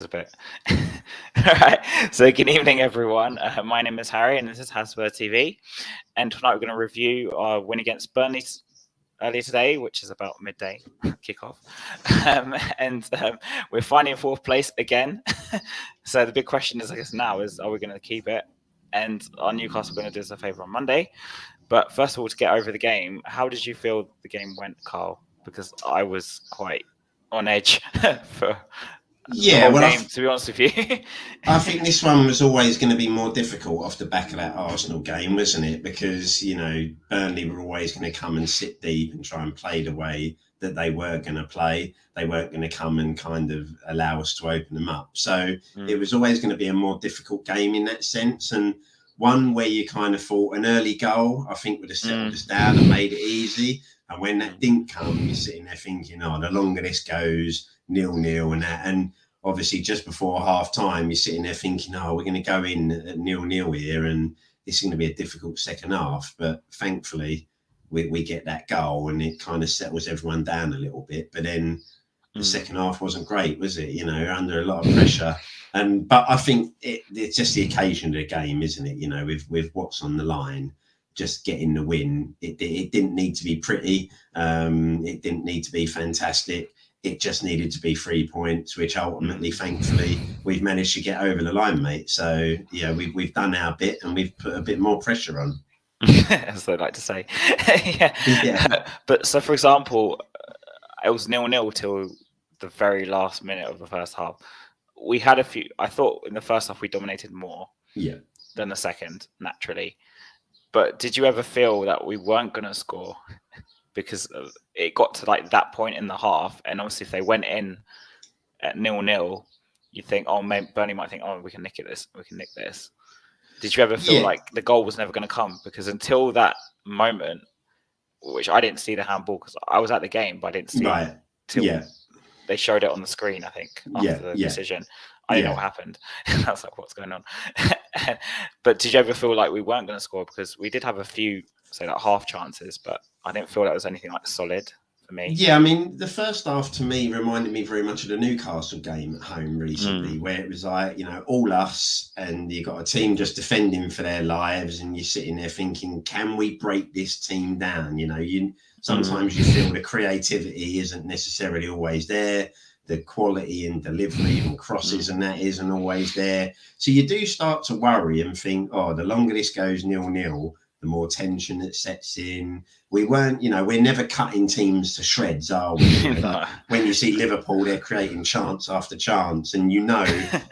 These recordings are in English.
A bit. All right. So, good evening, everyone. My name is Harry, and this is Spurs TV. And tonight we're going to review our win against Burnley earlier today, which is about midday kickoff. And we're finally in fourth place again. So the big question is, I guess, now is, are we going to keep it? And our Newcastle going to do us a favour on Monday. But first of all, to get over the game, how did you feel the game went, Carl? Because I was quite on edge for the whole game, to be honest with you. I think this one was always going to be more difficult off the back of that Arsenal game, wasn't it? Because, Burnley were always going to come and sit deep and try and play the way that they were going to play. They weren't going to come and kind of allow us to open them up. So it was always going to be a more difficult game in that sense. And one where you kind of thought an early goal, I think, would have settled us down and made it easy. And when that didn't come, you're sitting there thinking, the longer this goes, 0-0 and that. And obviously, just before half time, you're sitting there thinking, we're going to go in at 0-0 here, and it's going to be a difficult second half. But thankfully, we get that goal, and it kind of settles everyone down a little bit. But then the second half wasn't great, was it? Under a lot of pressure. But I think it's just the occasion of the game, isn't it? With what's on the line. Just getting the win. It didn't need to be pretty. It didn't need to be fantastic. It just needed to be 3 points, which ultimately, thankfully, we've managed to get over the line, mate. So, we've done our bit and we've put a bit more pressure on. As they like to say. Yeah. But so, for example, it was 0-0 till the very last minute of the first half. We had a few. I thought in the first half we dominated more than the second, naturally. But did you ever feel that we weren't going to score? Because it got to like that point in the half, and obviously if they went in at 0-0, you think, maybe Burnley might think, we can nick this. Did you ever feel like the goal was never going to come? Because until that moment, which I didn't see the handball because I was at the game, but I didn't see it till they showed it on the screen, I think, after the decision. I didn't know what happened. I was like, what's going on? But did you ever feel like we weren't going to score? Because we did have a few, say, like half chances, but I didn't feel that was anything like solid for me. Yeah, I mean, the first half to me reminded me very much of the Newcastle game at home recently, where it was like, all us, and you got a team just defending for their lives, and you're sitting there thinking, can we break this team down? Sometimes you feel the creativity isn't necessarily always there. The quality and delivery and crosses and that isn't always there. So you do start to worry and think, the longer this goes 0-0, the more tension that sets in. We weren't, we're never cutting teams to shreds, are we? When you see Liverpool, they're creating chance after chance, and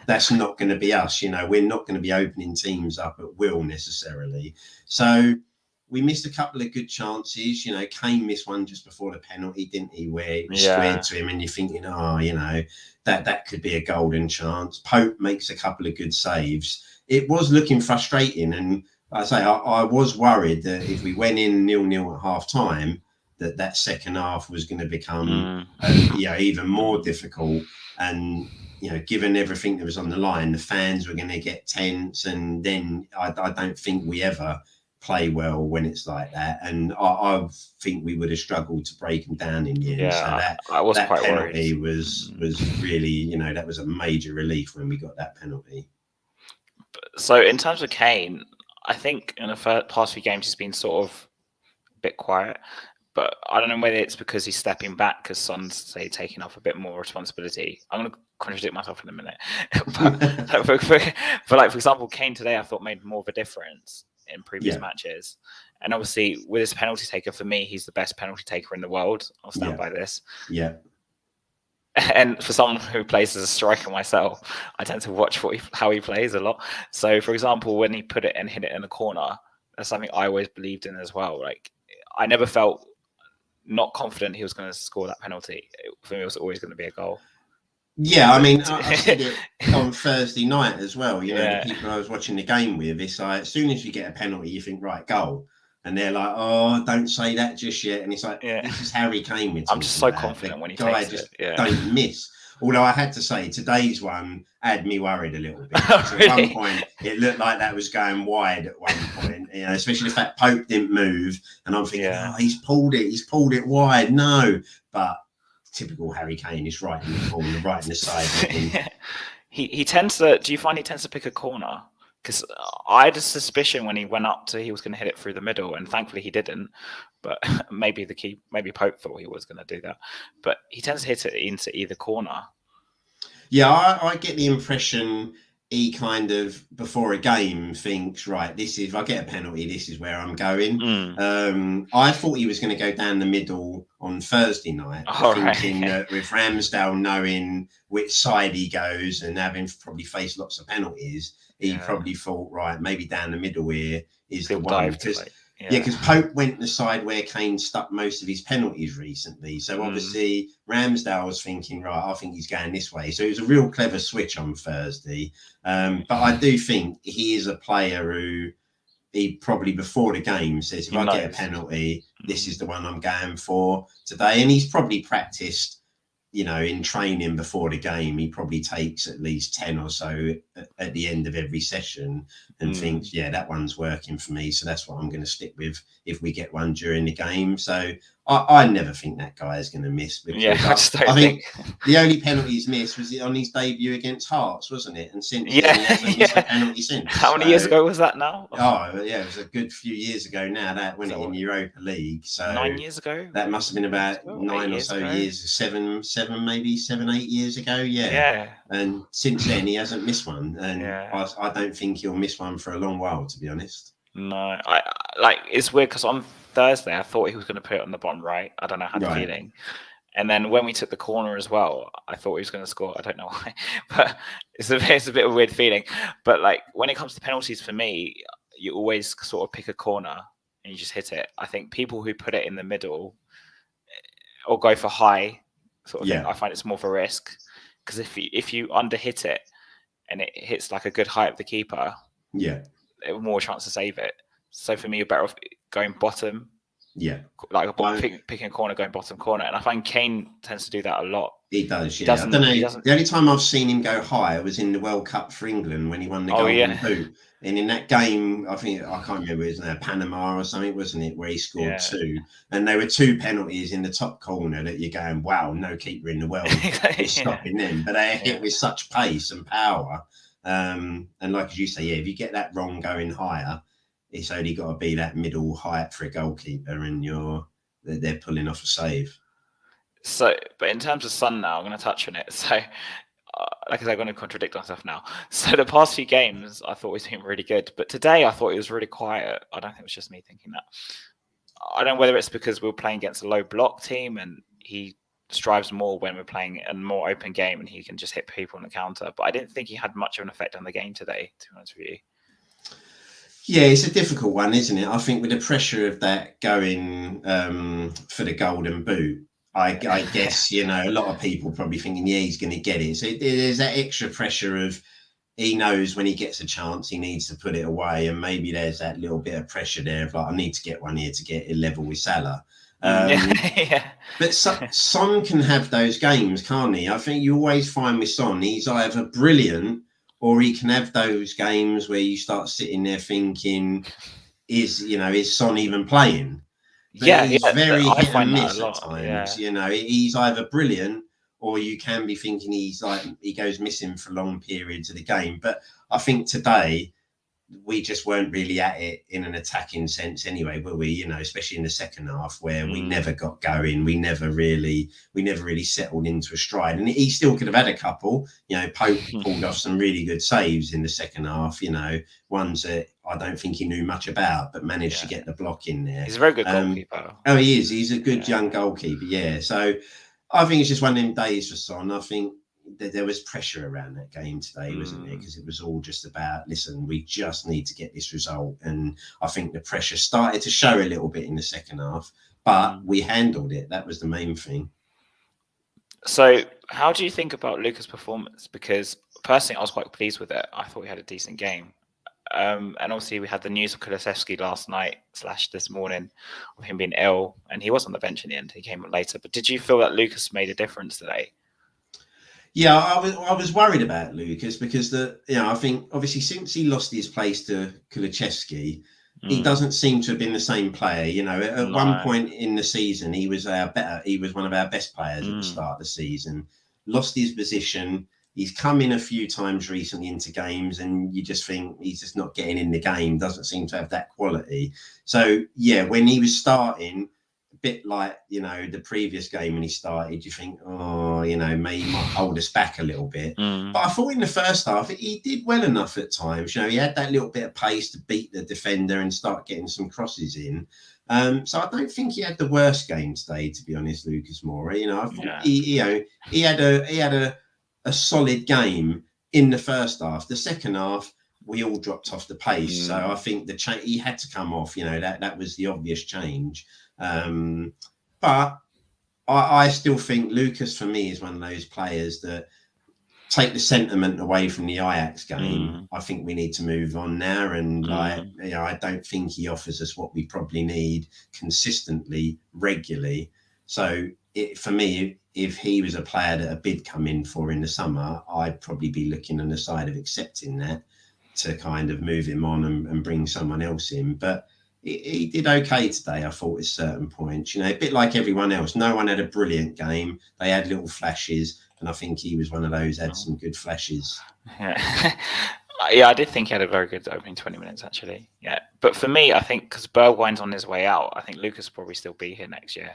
that's not going to be us. We're not going to be opening teams up at will necessarily. So we missed a couple of good chances. Kane missed one just before the penalty, didn't he? Where it was squared to him, and you're thinking, that could be a golden chance. Pope makes a couple of good saves. It was looking frustrating, and I was worried that if we went in 0-0 at half time, that second half was going to become even more difficult. And given everything that was on the line, the fans were going to get tense, and then I don't think we ever play well when it's like that, and I think we would have struggled to break them down in the end. So I was that quite penalty worried. was really, that was a major relief when we got that penalty. So in terms of Kane, I think in the past few games he's been sort of a bit quiet, but I don't know whether it's because he's stepping back because Son's, say, taking off a bit more responsibility. I'm going to contradict myself in a minute. but for example, Kane today I thought made more of a difference in previous matches. And obviously with his penalty taker, for me, he's the best penalty taker in the world. I'll stand by this. Yeah. And for someone who plays as a striker myself, I tend to watch how he plays a lot. So, for example, when he put it and hit it in the corner, that's something I always believed in as well. Like, I never felt not confident he was going to score that penalty. For me, it was always going to be a goal. Yeah, I mean, I said it on Thursday night as well. The people I was watching the game with, it's like, as soon as you get a penalty, you think, right, goal. And they're like, don't say that just yet. And it's like, this is Harry Kane. I'm just so confident when he takes it. Don't miss. Although I had to say, today's one had me worried a little bit. Really? At one point, it looked like that was going wide at one point, especially if that Pope didn't move. And I'm thinking, he's pulled it wide. No. But typical Harry Kane is right in the corner, right in the side. He tends to. Do you find he tends to pick a corner? Because I had a suspicion when he went up to he was going to hit it through the middle, and thankfully he didn't. But maybe Pope thought he was going to do that. But he tends to hit it into either corner. Yeah, I get the impression he kind of before a game thinks, right, this is if I get a penalty, this is where I'm going. I thought he was going to go down the middle on Thursday night, thinking that with Ramsdale knowing which side he goes and having probably faced lots of penalties, he probably thought, right, maybe down the middle here is the one. Because Pope went the side where Kane stuck most of his penalties recently. So obviously Ramsdale was thinking, right, I think he's going this way. So it was a real clever switch on Thursday. But I do think he is a player who he probably before the game says, if I get a penalty, this is the one I'm going for today. And he's probably practiced, in training before the game, he probably takes at least 10 or so at the end of every session and thinks, that one's working for me. So that's what I'm going to stick with if we get one during the game. So I never think that guy is going to miss. Because I think the only penalty he's missed was on his debut against Hearts, wasn't it? And since he hasn't missed a penalty since. How many years ago was that now? It was a good few years ago now, that when it in Europa League. So 9 years ago? That must have been about 9 or so years, seven, maybe 7, 8 years ago. Yeah. And since then, he hasn't missed one. And I don't think he'll miss one for a long while, to be honest. No, it's weird because on Thursday I thought he was going to put it on the bottom right. I don't know, how the feeling. And then when we took the corner as well, I thought he was going to score. I don't know why, but it's a bit of a weird feeling. But when it comes to penalties, for me, you always sort of pick a corner and you just hit it. I think people who put it in the middle or go for high sort of thing, I find it's more of a risk because if you under hit it and it hits like a good height of the keeper, more chance to save it. So for me, you're better off going bottom. Yeah. Picking a corner, going bottom corner. And I find Kane tends to do that a lot. He does, I don't know. The only time I've seen him go high was in the World Cup for England when he won the Golden Boot. And in that game, I can't remember, it was Panama or something, wasn't it, where he scored 2. And there were 2 penalties in the top corner that you're going, wow, no keeper in the world is stopping them. But they hit with such pace and power. And like as you say, if you get that wrong going higher, it's only got to be that middle height for a goalkeeper, and they're pulling off a save. So, but in terms of Son now, I'm going to touch on it. So, like I said, I'm going to contradict myself now. So the past few games, I thought he's been really good, but today I thought he was really quiet. I don't think it was just me thinking that. I don't know whether it's because we're playing against a low block team and he strives more when we're playing a more open game and he can just hit people on the counter. But I didn't think he had much of an effect on the game today, to be honest with you. Yeah, it's a difficult one, isn't it? I think with the pressure of that going for the Golden Boot, I guess, a lot of people probably thinking, he's going to get it. So there's that extra pressure of he knows when he gets a chance, he needs to put it away. And maybe there's that little bit of pressure there of I need to get one here to get it level with Salah. But Son can have those games, can't he? I think you always find with Son, he's either brilliant or he can have those games where you start sitting there thinking, is Son even playing? But he's very hit and miss at times. He's either brilliant or you can be thinking he goes missing for long periods of the game. But I think today we just weren't really at it in an attacking sense anyway, were we? Especially in the second half where we never got going. We never really settled into a stride. And he still could have had a couple. Pope pulled off some really good saves in the second half, ones that I don't think he knew much about, but managed to get the block in there. He's a very good goalkeeper. He is. He's a good young goalkeeper, So I think it's just one of them days for Son. I think that there was pressure around that game today, wasn't there? Because it was all just about, listen, we just need to get this result. And I think the pressure started to show a little bit in the second half, but we handled it. That was the main thing. So how do you think about Luka's performance? Because personally, I was quite pleased with it. I thought he had a decent game. And obviously we had the news of Kulusevski last night / this morning of him being ill, and he was on the bench in the end. He came up later. But did you feel that Lucas made a difference today? Yeah, I was worried about Lucas because I think obviously since he lost his place to Kulusevski, he doesn't seem to have been the same player. At one point in the season, he was one of our best players at the start of the season. Lost his position, he's come in a few times recently into games, and you just think he's just not getting in the game. Doesn't seem to have that quality. So yeah, when he was starting, a bit like the previous game when he started, you think, oh, maybe he might hold us back a little bit. But I thought in the first half he did well enough at times. He had that little bit of pace to beat the defender and start getting some crosses in. So I don't think he had the worst game today, to be honest, Lucas Moura. I thought he had a solid game in the first half. The second half, we all dropped off the pace. So I think he had to come off. That was the obvious change. But I still think Lucas, for me, is one of those players that take the sentiment away from the Ajax game. I think we need to move on now, and I don't think he offers us what we probably need consistently, regularly. So for me, if he was a player that a bid come in for in the summer, I'd probably be looking on the side of accepting that to kind of move him on and bring someone else in. But he did okay today, I thought, at certain points. A bit like everyone else. No one had a brilliant game. They had little flashes. And I think he was one of those, had some good flashes. Yeah. Yeah, I did think he had a very good opening 20 minutes, actually. Yeah. But for me, I think because Bergwijn's on his way out, I think Lucas will probably still be here next year.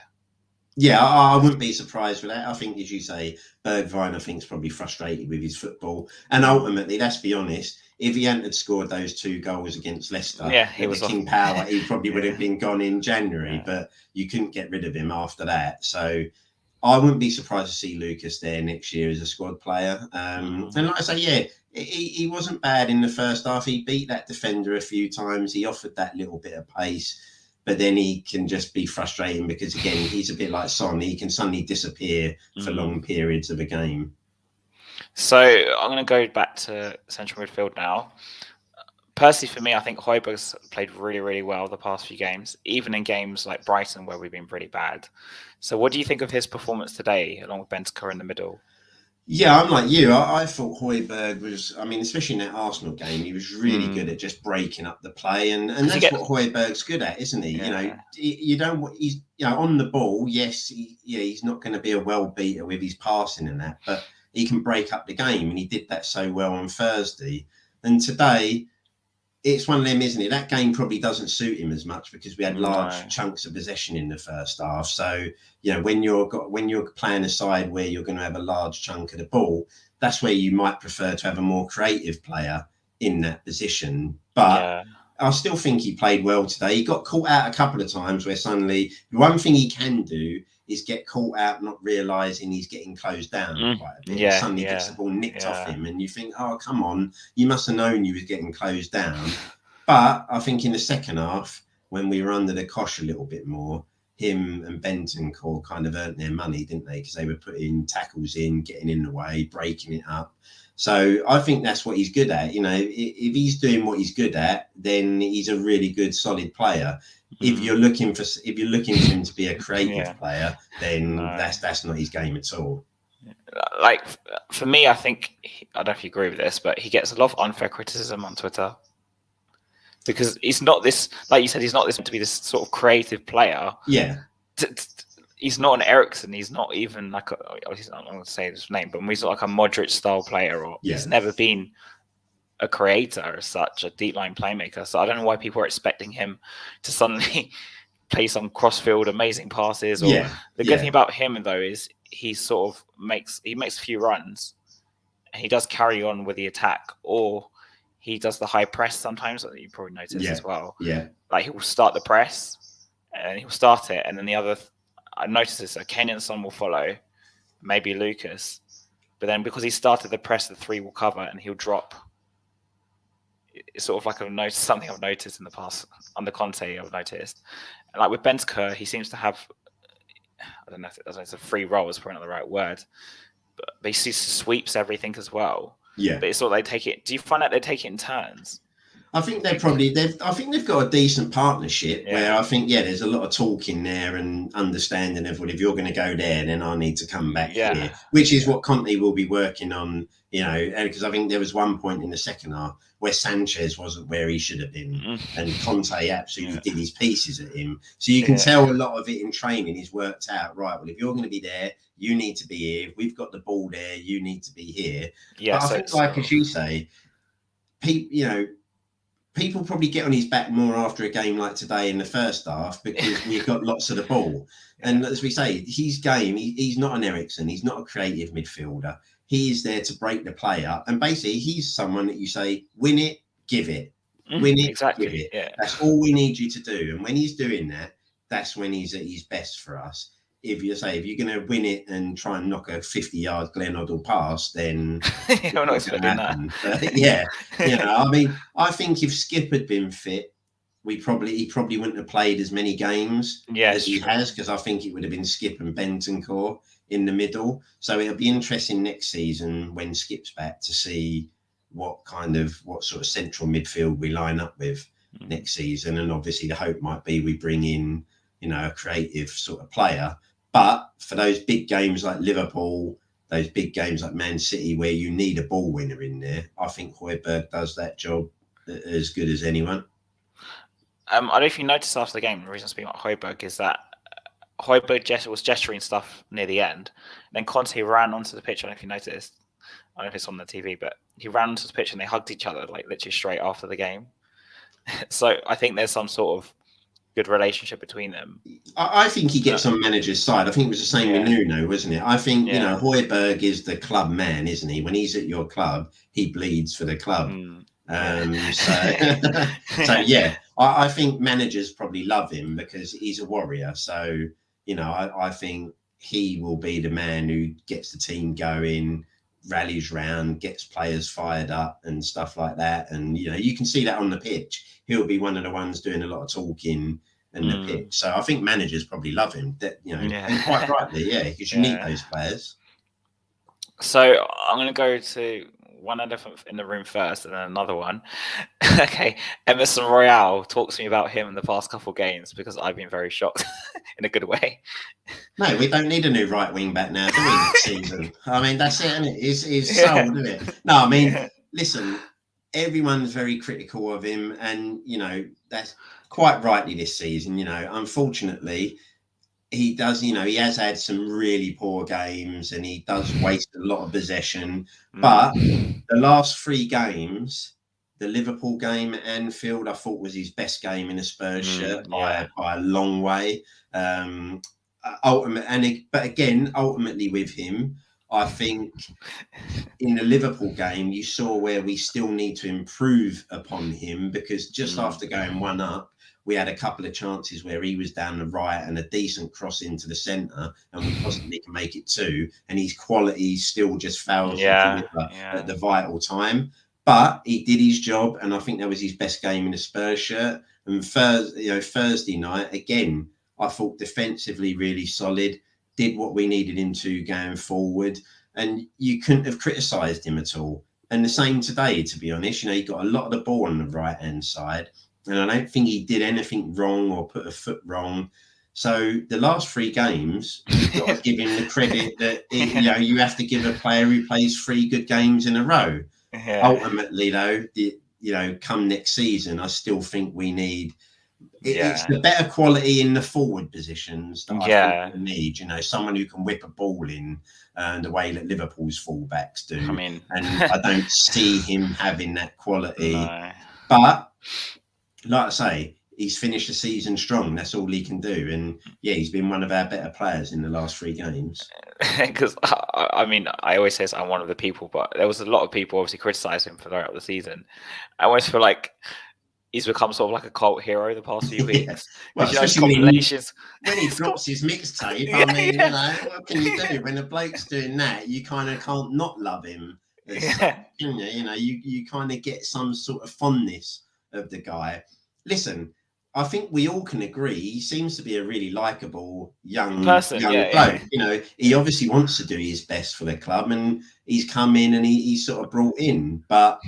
Yeah, I wouldn't be surprised with that. I think, as you say, Bergwijn, I think, is probably frustrated with his football. And ultimately, let's be honest, if he hadn't scored those 2 goals against Leicester, he was King Power, he probably would have been gone in January. But you couldn't get rid of him after that. So I wouldn't be surprised to see Lucas there next year as a squad player. And like I say, he wasn't bad in the first half. He beat that defender a few times. He offered that little bit of pace, but then he can just be frustrating because, again, he's a bit like Son. He can suddenly disappear for long periods of a game. So I'm going to go back to central midfield now. Personally, for me, I think Højbjerg's played really, really well the past few games, even in games like Brighton where we've been pretty bad. So what do you think of his performance today, along with Bentancur in the middle? Yeah, I'm like you. I thought Højbjerg was, especially in that Arsenal game, he was really good at just breaking up the play. And that's what Højbjerg's good at, isn't he? Yeah. You don't, he's, on the ball, yes, he's not going to be a well beater with his passing and that, but he can break up the game. And he did that so well on Thursday. And today, it's one of them, isn't it? That game probably doesn't suit him as much because we had large chunks of possession in the first half. So, when you're playing a side where you're going to have a large chunk of the ball, that's where you might prefer to have a more creative player in that position. But I still think he played well today. He got caught out a couple of times where suddenly the one thing he can do is get caught out not realising he's getting closed down quite a bit. Suddenly gets the ball nicked off him and you think, oh, come on, you must have known you was getting closed down. But I think in the second half, when we were under the cosh a little bit more, him and Bentancur kind of earned their money, didn't they? Because they were putting tackles in, getting in the way, breaking it up. So I think that's what he's good at. If he's doing what he's good at, then he's a really good, solid player. If you're looking for him to be a creative player, then that's not his game at all. Like, for me, I think, I don't know if you agree with this, but he gets a lot of unfair criticism on Twitter because he's not this, like you said, he's not this to be this sort of creative player. Yeah. He's not an Eriksen. He's not even like I'm not going to say his name, but he's not like a Modric style player, or he's never been a creator as such, a deep line playmaker. So I don't know why people are expecting him to suddenly play some crossfield amazing passes. Or the good thing about him though is he sort of makes a few runs, and he does carry on with the attack, or he does the high press sometimes. That you probably noticed as well. Yeah, like he will start the press, and he'll start it, and then the other. I noticed this. So Kane and Son will follow, maybe Lucas, but then because he started the press, the 3 will cover, and he'll drop. It's sort of like something I've noticed in the past under Conte. I've noticed, and like with Bentancur, he seems to have. I don't know if it's a free roll. Is probably not the right word, but he sweeps everything as well. Yeah, but it's sort of they take it. Do you find out they take it in turns? I think I think they've got a decent partnership where I think, there's a lot of talking there and understanding of, well, if you're going to go there, then I need to come back here, which is what Conte will be working on, because I think there was one point in the second half where Sanchez wasn't where he should have been, and Conte absolutely did his pieces at him. So you can tell a lot of it in training is worked out, right? Well, if you're going to be there, you need to be here. If we've got the ball there, you need to be here. Yeah, but I think, like as you say, people probably get on his back more after a game like today in the first half because we've got lots of the ball. And as we say, his game, he's not an Eriksen. He's not a creative midfielder. He is there to break the play up. And basically, he's someone that you say, win it, give it. Win it, exactly. give it. Yeah. That's all we need you to do. And when he's doing that, that's when he's at his best for us. If you're going to win it and try and knock a 50-yard Glenn Hoddle pass, then I'm not expecting that. I mean, I think if Skip had been fit, he probably wouldn't have played as many games as he has, because I think it would have been Skip and Bentancur in the middle. So it'll be interesting next season when Skip's back to see what sort of central midfield we line up with next season. And obviously the hope might be we bring in, a creative sort of player. But for those big games like Liverpool, those big games like Man City, where you need a ball winner in there, I think Højbjerg does that job as good as anyone. I don't know if you noticed after the game, the reason I'm speaking about Højbjerg is that Højbjerg was gesturing stuff near the end. And then Conte ran onto the pitch. I don't know if you noticed. I don't know if it's on the TV, but he ran onto the pitch and they hugged each other like literally straight after the game. So I think there's some sort of good relationship between them. I think he gets on manager's side. I think it was the same with Nuno, wasn't it? I think, Højbjerg is the club man, isn't he? When he's at your club, he bleeds for the club. I think managers probably love him because he's a warrior. So, I think he will be the man who gets the team going, rallies round, gets players fired up and stuff like that. And, you can see that on the pitch. He'll be one of the ones doing a lot of talking in the pitch. So I think managers probably love him, and quite rightly, because you need those players. So I'm going to go to one elephant in the room first and then another one. Okay, Emerson Royale, talk to me about him in the past couple of games, because I've been very shocked in a good way. No, we don't need a new right wing back now, do we, next season? I mean, that's it, isn't it? He's sold, isn't it? No, I mean, listen, everyone's very critical of him, and, that's quite rightly this season. Unfortunately, he does, he has had some really poor games and he does waste a lot of possession. But the last 3 games, the Liverpool game at Anfield, I thought was his best game in a Spurs shirt by a long way. Ultimately with him, I think in the Liverpool game, you saw where we still need to improve upon him, because just after going 1-up, we had a couple of chances where he was down the right and a decent cross into the centre, and we possibly can make it 2. And his quality still just fails at the vital time. But he did his job, and I think that was his best game in a Spurs shirt. And Thursday night, again, I thought defensively really solid, did what we needed him to going forward, and you couldn't have criticised him at all. And the same today, to be honest. He got a lot of the ball on the right-hand side, and I don't think he did anything wrong or put a foot wrong. So the last 3 games, you've got to give him the credit that you have to give a player who plays 3 good games in a row. Ultimately, though, come next season, I still think we need. It's the better quality in the forward positions that I think we need. Someone who can whip a ball in the way that Liverpool's fullbacks do. I mean, and I don't see him having that quality. No. But like I say, he's finished the season strong. That's all he can do. And he's been one of our better players in the last 3 games. Because I always say I'm one of the people, but there was a lot of people obviously criticising him for throughout the season. I always feel like he's become sort of like a cult hero the past few weeks. Well, especially when he drops his mixtape. What can you do when a bloke's doing that? You kind of can't not love him. You kind of get some sort of fondness of the guy. Listen, I think we all can agree he seems to be a really likable young bloke. He obviously wants to do his best for the club, and he's come in and he's sort of brought in. But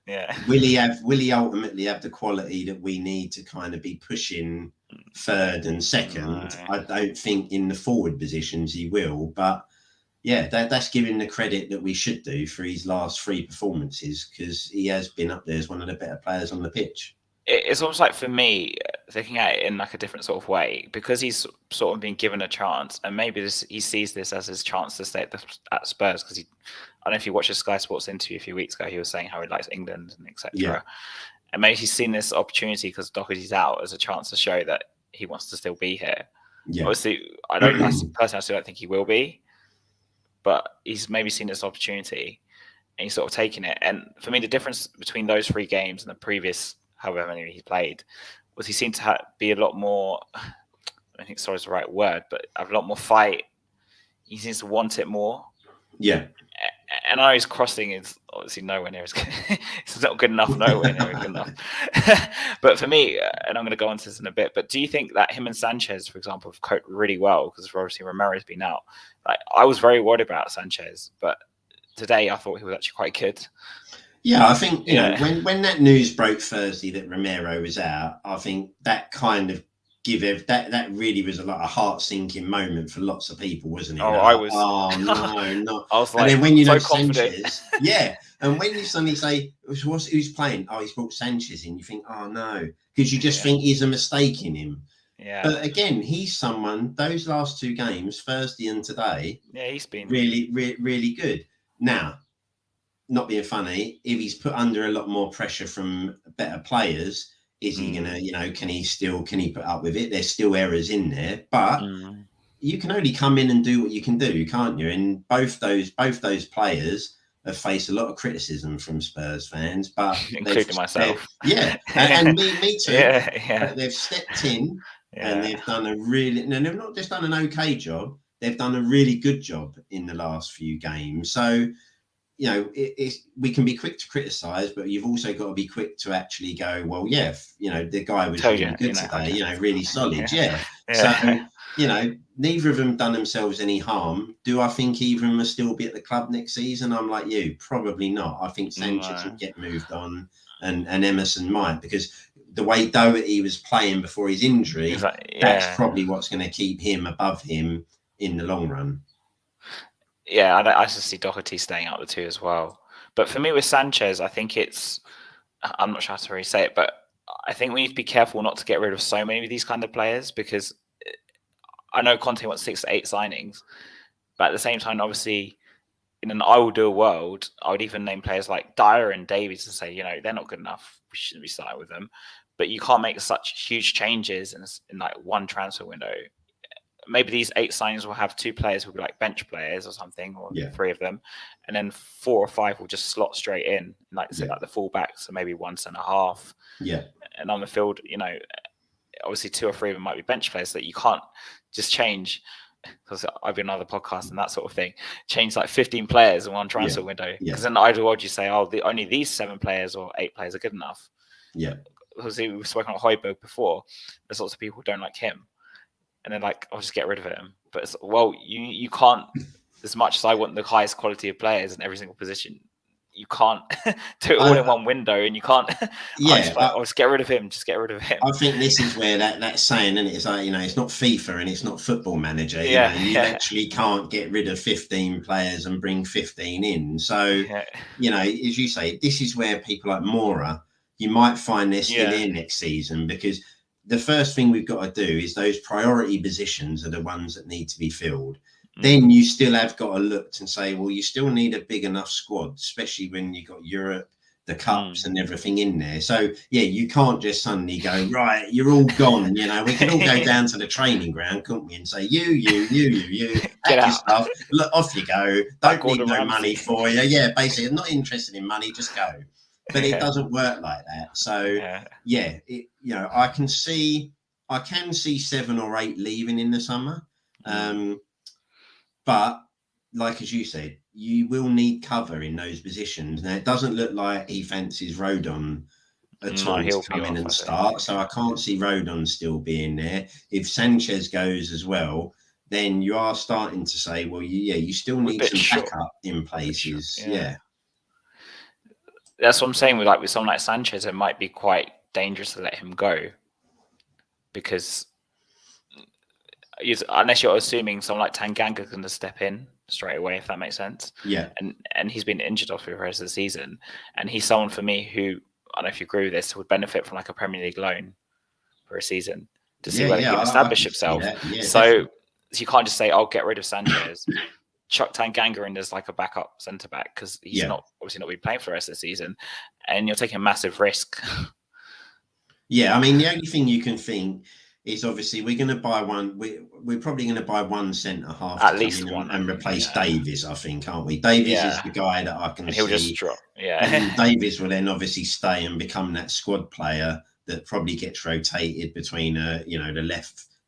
Yeah. Will he ultimately have the quality that we need to kind of be pushing third and second? No. I don't think in the forward positions he will, but yeah, that's giving the credit that we should do for his last 3 performances, because he has been up there as one of the better players on the pitch. It's almost like, for me, thinking at it in like a different sort of way, because he's sort of been given a chance, and maybe he sees this as his chance to stay at Spurs, because I don't know if you watched a Sky Sports interview a few weeks ago, he was saying how he likes England and etc. Yeah. And maybe he's seen this opportunity because Doherty's out as a chance to show that he wants to still be here. Yeah. Obviously, I still don't think he will be, but he's maybe seen this opportunity and he's sort of taken it. And for me, the difference between those 3 games and the previous however many he played was he seemed to be a lot more, I think sorry is the right word, but have a lot more fight. He seems to want it more. Yeah. And I know his crossing is obviously nowhere near as good. It's not good enough, nowhere near good enough. But for me, and I'm going to go on to this in a bit, but do you think that him and Sanchez, for example, have coped really well? Because obviously Romero's been out. Like, I was very worried about Sanchez, but today I thought he was actually quite good. Yeah, I think, you know, when that news broke Thursday that Romero was out, I think that kind of that really was a heart-sinking moment for lots of people, wasn't it? Oh, I was. Oh no, not. I was like, and then when you know so Sanchez, yeah, and when you suddenly say who's playing, oh, he's brought Sanchez in, you think, oh no, because you just think he's a mistake in him. Yeah. But again, he's someone. Those last 2 games, Thursday and today, yeah, he's been really, really good. Now, not being funny, if he's put under a lot more pressure from better players, is he gonna, you know, can he put up with it? There's still errors in there, but you can only come in and do what you can do, can't you? And both those players have faced a lot of criticism from Spurs fans, but including myself. Yeah, and me too. Yeah. But they've stepped in and they've done they've not just done an okay job, they've done a really good job in the last few games. So, you know, we can be quick to criticise, but you've also got to be quick to actually go, well, yeah, you know, the guy was really good today, you know, really solid. Yeah. So, you know, neither of them done themselves any harm. Do I think either of them will still be at the club next season? I'm like you, probably not. I think Sanchez will get moved on and Emerson might, because the way Doherty was playing before his injury, that's probably what's going to keep him above him in the long run. Yeah, I just see Doherty staying out the 2 as well. But for me with Sanchez, I think I'm not sure how to really say it, but I think we need to be careful not to get rid of so many of these kind of players, because I know Conte wants 6 to 8 signings, but at the same time, obviously, in an I will do a world, I would even name players like Dyer and Davies and say, you know, they're not good enough. We shouldn't be starting with them. But you can't make such huge changes in like one transfer window. Maybe these 8 signings will have 2 players who will be like bench players or something, or 3 of them, and then 4 or 5 will just slot straight in, like say like the fullbacks, so maybe 1 centre half. Yeah. And on the field, you know, obviously 2 or 3 of them might be bench players that you can't just change. Because I've been on other podcasts and that sort of thing, change like 15 players in one transfer window. Because in the ideal world, you say, oh, only these 7 players or 8 players are good enough. Yeah. Because we've spoken about Højbjerg before. There's lots of people who don't like him. And they're like, I'll just get rid of him. But you can't, as much as I want the highest quality of players in every single position, you can't do it all in one window, and you can't. I'll just get rid of him. Just get rid of him. I think this is where that saying, and it's like, you know, it's not FIFA and it's not Football Manager. You actually can't get rid of 15 players and bring 15 in. So, you know, as you say, this is where people like Mora, you might find they're still here next season, because the first thing we've got to do is those priority positions are the ones that need to be filled. Then you still have got to look and say, well, you still need a big enough squad, especially when you've got Europe, the cups and everything in there. So, yeah, you can't just suddenly go, right, you're all gone. You know, we can all go down to the training ground, couldn't we? And say, you, get out. Stuff, look, off you go. Don't need no money for you. Yeah, basically, I'm not interested in money, just go. But it doesn't work like that. So, you know, I can see 7 or 8 leaving in the summer. But like, as you said, you will need cover in those positions. Now, it doesn't look like he fancies Rodon at all to come in and start. So I can't see Rodon still being there. If Sanchez goes as well, then you are starting to say, well, you still need some backup in places. Yeah. that's what I'm saying with someone like Sanchez. It might be quite dangerous to let him go because unless you're assuming someone like Tanganga can just step in straight away, if that makes sense. Yeah. And he's been injured off the rest of the season, and he's someone for me who, I don't know if you agree with this, would benefit from like a Premier League loan for a season to see whether he can establish himself. Yeah, so definitely. You can't just say, "Oh, get rid of Sanchez." Chuck Tanganga in as like a backup centre back because he's obviously not be playing for the rest of the season, and you're taking a massive risk. Yeah, I mean, the only thing you can think is obviously we're going to buy one. We're probably going to buy one centre half at least one and replace Davies, I think, aren't we? Davies is the guy that I can see. He'll just drop. Yeah, and Davies will then obviously stay and become that squad player that probably gets rotated between the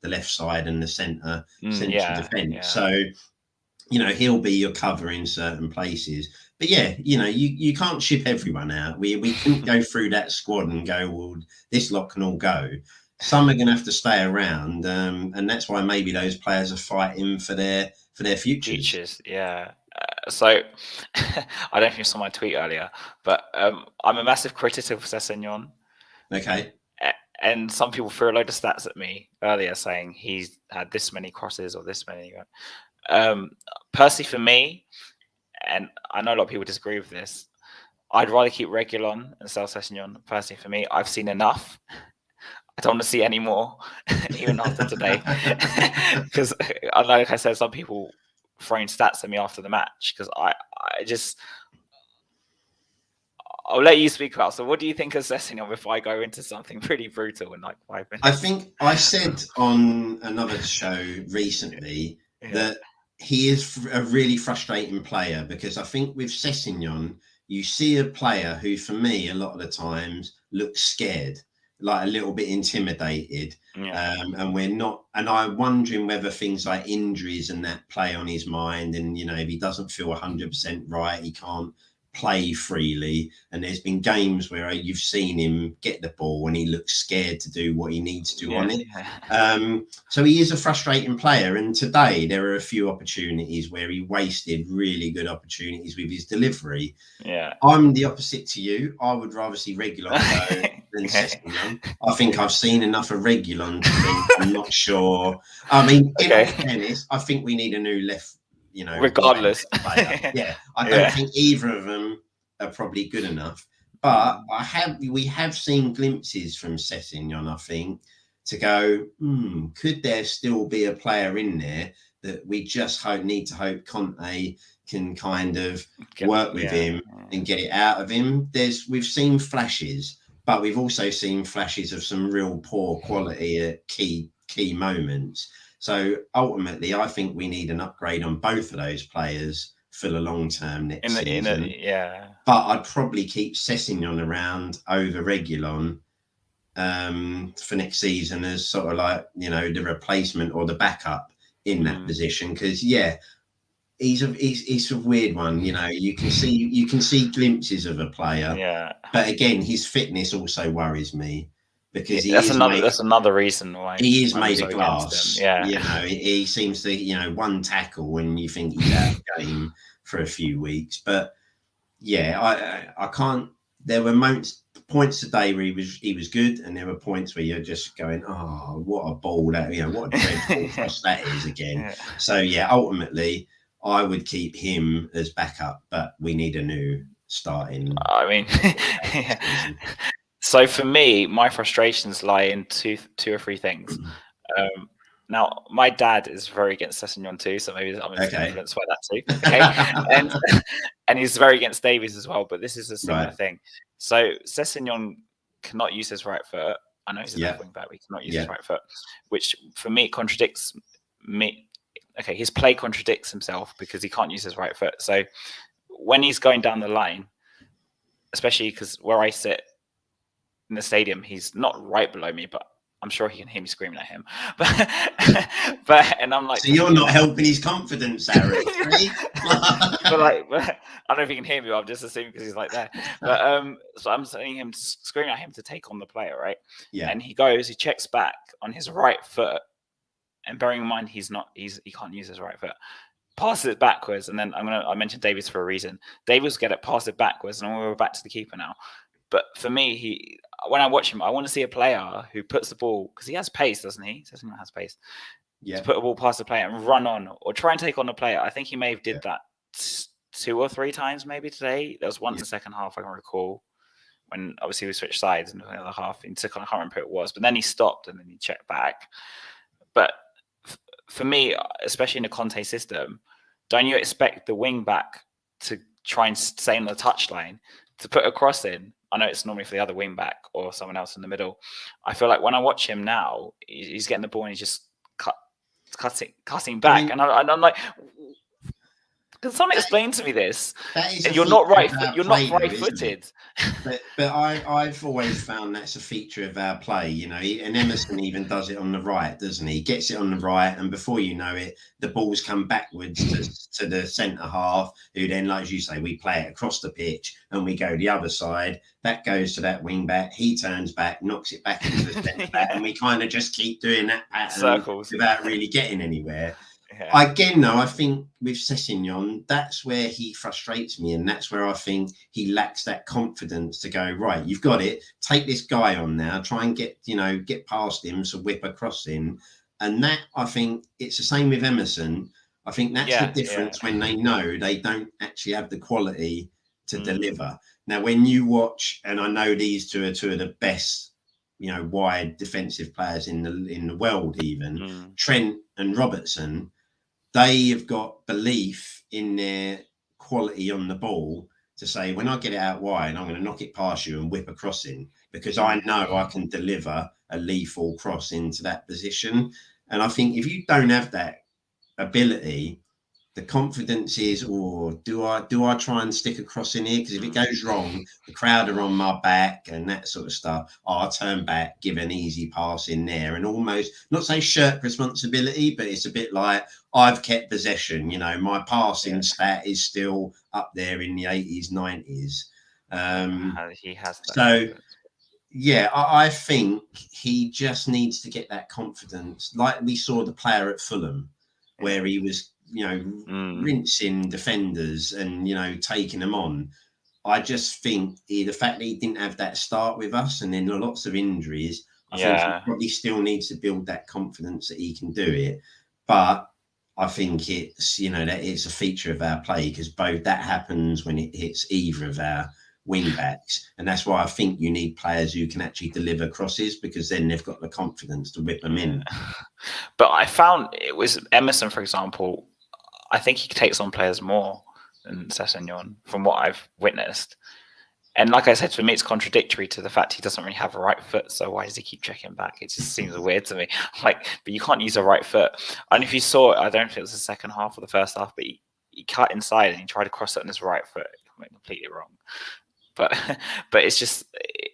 left side and the central defence. So he'll be your cover in certain places. But you can't ship everyone out. We couldn't go through that squad and go, well, this lot can all go. Some are going to have to stay around, and that's why maybe those players are fighting for their futures. Yeah. So I don't know if you saw my tweet earlier, but I'm a massive critic of Sessegnon. Okay. And some people threw a load of stats at me earlier saying he's had this many crosses or this many. Personally, for me, and I know a lot of people disagree with this, I'd rather keep Reguilon and sell Sessegnon. Personally, for me, I've seen enough. I don't want to see any more, even after today. Because, like I said, some people throwing stats at me after the match. Because I'll let you speak about. So, what do you think of Sessegnon before I go into something pretty brutal in like 5 minutes? I think I said on another show recently that he is a really frustrating player because I think with Sessegnon, you see a player who, for me, a lot of the times looks scared, like a little bit intimidated. And we're not. And I'm wondering whether things like injuries and that play on his mind. And, if he doesn't feel 100% right, he can't play freely. And there's been games where you've seen him get the ball and he looks scared to do what he needs to on it. So he is a frustrating player. And today there are a few opportunities where he wasted really good opportunities with his delivery. I'm the opposite to you. I would rather see Reguilon go than Sessegnon. I think I've seen enough of Reguilon to think I'm not sure. I mean, in all fairness, I think we need a new left. Regardless. I don't think either of them are probably good enough. But we have seen glimpses from Sessegnon, I think, to go, could there still be a player in there that we just need to hope Conte can kind of work with him and get it out of him? We've seen flashes, but we've also seen flashes of some real poor quality at key moments. So ultimately, I think we need an upgrade on both of those players for the long term next season. But I'd probably keep Sessegnon around over Reguilon for next season as sort of like the replacement or the backup in that position. Because he's a weird one. You can see glimpses of a player. But again, his fitness also worries me. Because that's another reason why he is made of glass. He seems to one tackle when you think he's out of the game for a few weeks. But I can't. There were points today where he was good, and there were points where you're just going, oh, what a ball that what a dreadful cross that is again. So ultimately, I would keep him as backup, but we need a new starting. I mean. So for me, my frustrations lie in two or three things. Now, my dad is very against Sessegnon too, so maybe I'm influenced by that too. Okay, and he's very against Davies as well. But this is a similar thing. So Sessegnon cannot use his right foot. I know he's a left wing back, but he cannot use his right foot, which for me contradicts me. Okay, his play contradicts himself because he can't use his right foot. So when he's going down the line, especially because where I sit in the stadium, he's not right below me, but I'm sure he can hear me screaming at him. But and I'm like, so you're not helping his confidence, Eric. but I don't know if he can hear me. But I'm just assuming because he's like there. But so I'm saying him screaming at him to take on the player, right? Yeah. And he checks back on his right foot, and bearing in mind he can't use his right foot. passes it backwards, and then I mentioned Davies for a reason. Davies get it, pass it backwards, and we're back to the keeper now. But for me, when I watch him, I want to see a player who puts the ball, because he has pace, doesn't he? Sessegnon has pace. Yeah. To put a ball past the player and run on, or try and take on the player. I think he may have did that 2 or 3 times maybe today. There was once in the second half I can recall, when obviously we switched sides in the other half. I can't remember who it was, but then he stopped and then he checked back. But for me, especially in the Conte system, don't you expect the wing back to try and stay on the touchline to put a cross in? I know it's normally for the other wing back or someone else in the middle. I feel like when I watch him now, he's getting the ball and he's just cutting back, and I'm like, can someone explain to me this? You're not right. You're not right-footed. But I've always found that's a feature of our play. You know, and Emerson even does it on the right, doesn't he? Gets it on the right, and before you know it, the balls come backwards to the centre half, who then, like you say, we play it across the pitch and we go the other side. That goes to that wing back. He turns back, knocks it back into the centre back, and we kind of just keep doing that pattern circles without really getting anywhere. Yeah. Again, though, I think with Sessegnon, that's where he frustrates me, and that's where I think he lacks that confidence to go, right, you've got it, take this guy on now, try and get past him, so whip a cross in. And that, I think, it's the same with Emerson. I think that's the difference when they know they don't actually have the quality to deliver. Now, when you watch, and I know these two are two of the best, wide defensive players in the world, even Trent and Robertson, they have got belief in their quality on the ball to say, when I get it out wide, I'm going to knock it past you and whip a cross in, because I know I can deliver a lethal cross into that position. And I think if you don't have that ability, the confidence is, do I try and stick a cross in here? Because if it goes wrong, the crowd are on my back and that sort of stuff. I'll turn back, give an easy pass in there, and almost not say shirk responsibility, but it's a bit like, I've kept possession. My passing stat is still up there in the 80s, 90s. He has that. So, yeah, I think he just needs to get that confidence, like we saw the player at Fulham, where he was, rinsing defenders and, taking them on. I just think the fact that he didn't have that start with us, and then lots of injuries, I think he probably still needs to build that confidence that he can do it. But I think it's, that it's a feature of our play, because both that happens when it hits either of our wing backs. And that's why I think you need players who can actually deliver crosses, because then they've got the confidence to whip them in. But I found it was Emerson, for example, I think he takes on players more than Sessegnon from what I've witnessed. And like I said, for me, it's contradictory to the fact he doesn't really have a right foot. So why does he keep checking back? It just seems weird to me. But you can't use a right foot. And if you saw it, I don't know if it was the second half or the first half, but he cut inside and he tried to cross it on his right foot. He went completely wrong. But it's just,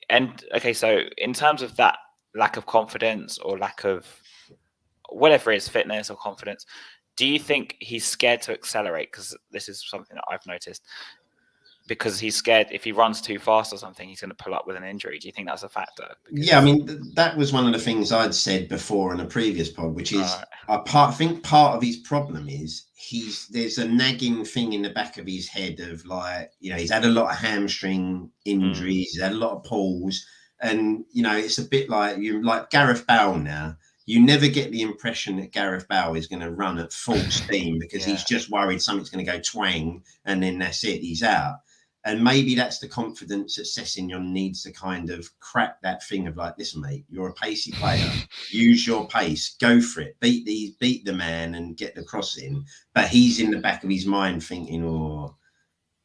and okay, so in terms of that lack of confidence or lack of whatever it is, fitness or confidence, do you think he's scared to accelerate? Because this is something that I've noticed. Because he's scared if he runs too fast or something, he's going to pull up with an injury. Do you think that's a factor? Yeah, I mean, that was one of the things I'd said before in a previous pod, which is I think part of his problem is there's a nagging thing in the back of his head of he's had a lot of hamstring injuries, he's had a lot of pulls, and it's a bit like Gareth Bale now. You never get the impression that Gareth Bale is going to run at full steam because he's just worried something's going to go twang and then that's it, he's out. And maybe that's the confidence that Sessegnon needs to kind of crack that thing of listen, mate, you're a pacey player. Use your pace. Go for it. Beat the man and get the cross in. But he's in the back of his mind thinking,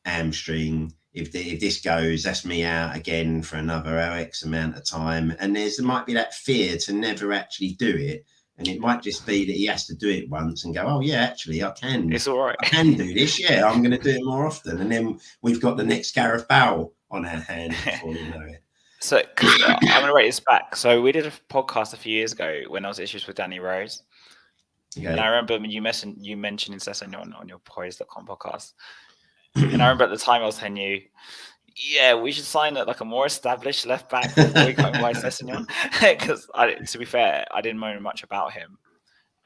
hamstring. If this goes, that's me out again for another X amount of time. And there might be that fear to never actually do it. And it might just be that he has to do it once and go, oh, yeah, actually, I can. It's all right. I can do this. Yeah, I'm going to do it more often. And then we've got the next Gareth Bale on our hands before we know it. So I'm going to rate this back. So we did a podcast a few years ago when I was issues with Danny Rose. Okay. And I remember you mentioned Sessegnon on your Poise.com podcast. And I remember at the time I was telling you, we should sign a more established left back before we come by Sessegnon. Because to be fair, I didn't know much about him.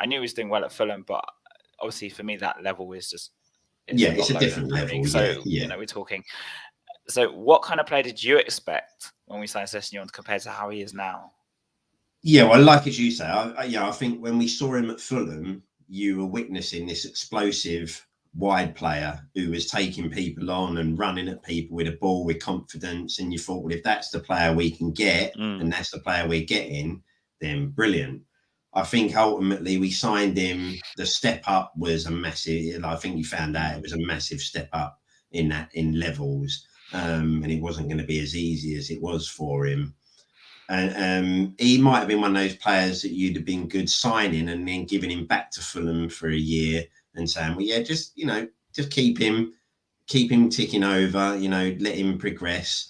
I knew he was doing well at Fulham, but obviously for me that level is just it's a different level. So we're talking. So what kind of player did you expect when we signed Sessegnon compared to how he is now? Yeah, well, like as you say, I think when we saw him at Fulham, you were witnessing this explosive wide player who was taking people on and running at people with a ball with confidence. And you thought, well, if that's the player we can get and that's the player we're getting, then brilliant. I think ultimately we signed him. The step up was a massive. I think you found out it was a massive step up in levels, and it wasn't going to be as easy as it was for him. And he might have been one of those players that you'd have been good signing and then giving him back to Fulham for a year and saying, well, yeah, just keep him ticking over, let him progress.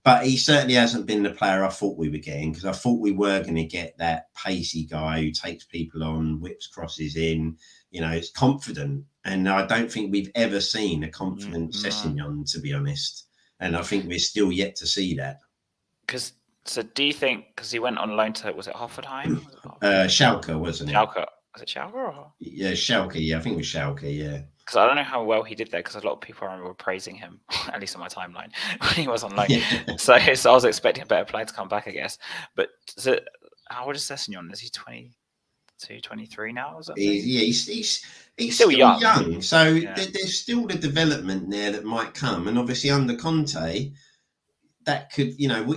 But he certainly hasn't been the player I thought we were getting, because I thought we were going to get that pacey guy who takes people on, whips crosses in, is confident. And I don't think we've ever seen a confident Sessegnon, to be honest. And I think we're still yet to see that. So do you think, because he went on loan to, was it Hoffenheim? Schalke, wasn't it? Schalke. Was it Schalke? Or? Yeah, Schalke. Yeah, I think it was Schalke, yeah. Because I don't know how well he did there, because a lot of people I remember were praising him, at least on my timeline, when he was on loan. So I was expecting a better player to come back, I guess. But how old is Sessegnon? Is he 22, 23 now or something? He's still young. So there's still the development there that might come. And obviously under Conte, that could,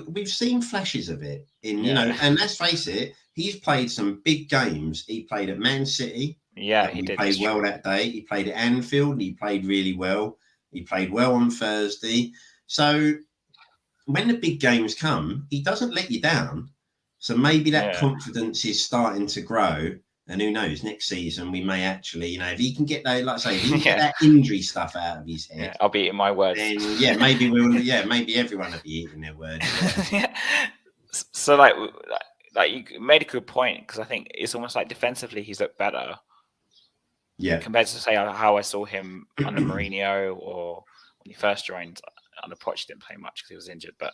we've seen flashes of it and let's face it, he's played some big games. He played at Man City. Yeah, he did. Played well that day. He played at Anfield. And he played really well. He played well on Thursday. So when the big games come, he doesn't let you down. So maybe that confidence is starting to grow. And who knows, next season we may actually, if he can get that, like I say, if he can get that injury stuff out of his head. I'll be eating my words. Then, maybe maybe everyone will be eating their words. So like you made a good point, because I think it's almost like defensively he's looked better. Yeah. Compared to say how I saw him under Mourinho, or when he first joined under Poch, didn't play much because he was injured. But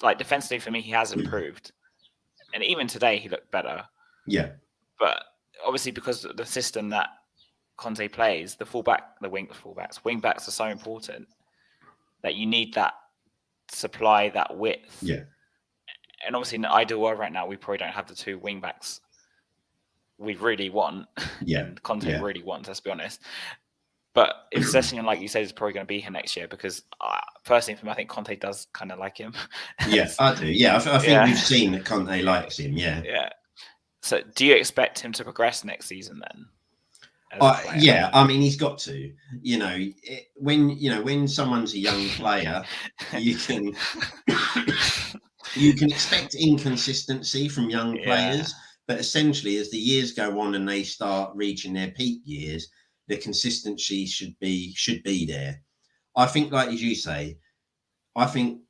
like defensively for me, he has improved, and even today he looked better. Yeah. But obviously because of the system that Conte plays, wing backs are so important that you need that supply, that width. Yeah. And obviously in the ideal world right now, we probably don't have the two wing backs we really want. Yeah. And Conte really wants, let's be honest. But if Sessegnon, like you said, is probably going to be here next year, because personally for me, I think Conte does kind of like him. Yeah, I do. Yeah, I think we've seen that Conte likes him. Yeah. Yeah. So do you expect him to progress next season then? Yeah, I mean, he's got to. When someone's a young player, you can expect inconsistency from young players, but essentially, as the years go on and they start reaching their peak years, the consistency should be there. I think, like as you say, I think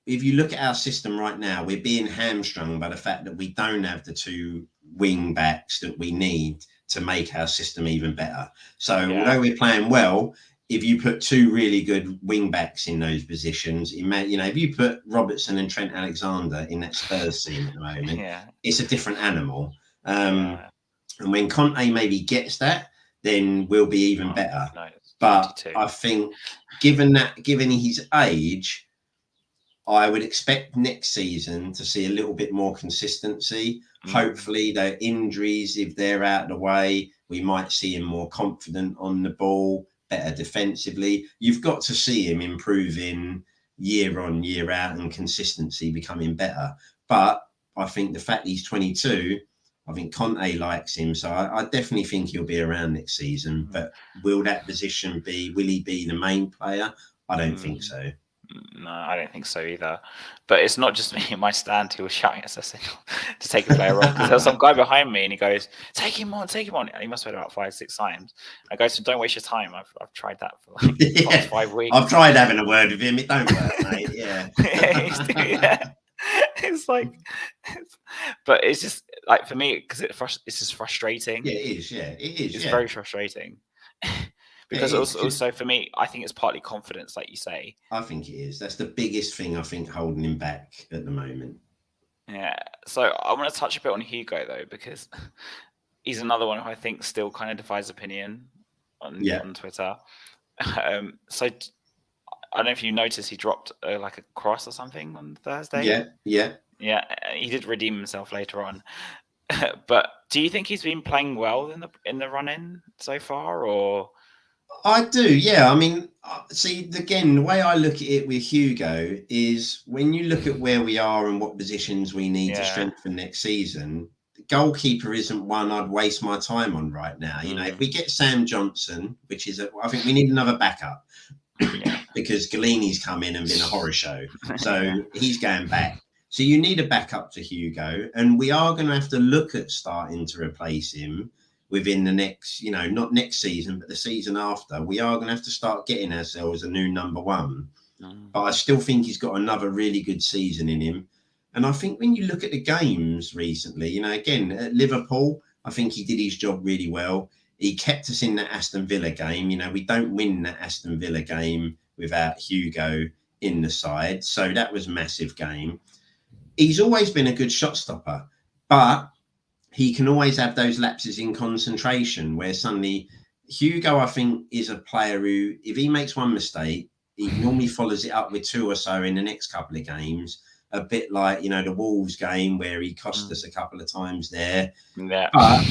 if you look at our system right now, we're being hamstrung by the fact that we don't have the two wing backs that we need to make our system even better. So although we're playing well, if you put two really good wing backs in those positions, if you put Robertson and Trent Alexander in that Spurs team at the moment, it's a different animal. And when Conte maybe gets that, then we'll be even better. No, but I think given his age, I would expect next season to see a little bit more consistency. Hopefully, the injuries, if they're out of the way, we might see him more confident on the ball, better defensively. You've got to see him improving year on, year out, and consistency becoming better. But I think the fact he's 22, I think Conte likes him. So I definitely think he'll be around next season. But will he be the main player? I don't think so. No, I don't think so either. But it's not just me in my stand who was shouting at us to take a player on, because there was some guy behind me and he goes, take him on. And he must have heard about 5-6 times. I go, so don't waste your time. I've tried that for like the past 5 weeks. I've tried having a word with him. It don't work, mate. Yeah. It's like, but it's just like, for me, because it's just frustrating. Yeah, it is. Yeah, it is. It's very frustrating. Because also for me, I think it's partly confidence, like you say. I think it is. That's the biggest thing, I think, holding him back at the moment. Yeah. So I want to touch a bit on Hugo, though, because he's another one who I think still kind of divides opinion on Twitter. So I don't know if you noticed he dropped like a cross or something on Thursday. Yeah. He did redeem himself later on. But do you think he's been playing well in the run-in so far, or? I do, yeah. I mean, see, again, the way I look at it with Hugo is when you look at where we are and what positions we need to strengthen next season, the goalkeeper isn't one I'd waste my time on right now. You know, if we get Sam Johnson, which is, I think we need another backup because Galini's come in and been a horror show. So he's going back. So you need a backup to Hugo, and we are going to have to look at starting to replace him within the next, not next season, but the season after. We are going to have to start getting ourselves a new number one. But I still think he's got another really good season in him. And I think when you look at the games recently, again, at Liverpool, I think he did his job really well. He kept us in that Aston Villa game. We don't win that Aston Villa game without Hugo in the side. So that was a massive game. He's always been a good shot stopper, but he can always have those lapses in concentration where suddenly Hugo, I think, is a player who, if he makes one mistake, he normally follows it up with two or so in the next couple of games. A bit like, the Wolves game where he cost us a couple of times there. Yeah. But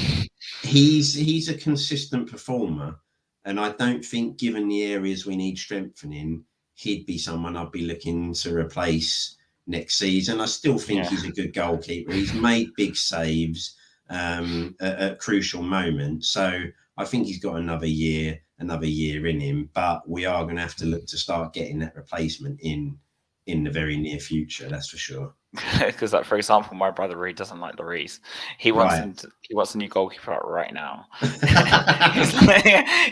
he's a consistent performer. And I don't think, given the areas we need strengthening, he'd be someone I'd be looking to replace next season. I still think he's a good goalkeeper. He's made big saves at crucial moments. So I think he's got another year in him, but we are going to have to look to start getting that replacement in the very near future. That's for sure. Because, for example, my brother really doesn't like Lloris. He wants he wants a new goalkeeper right now.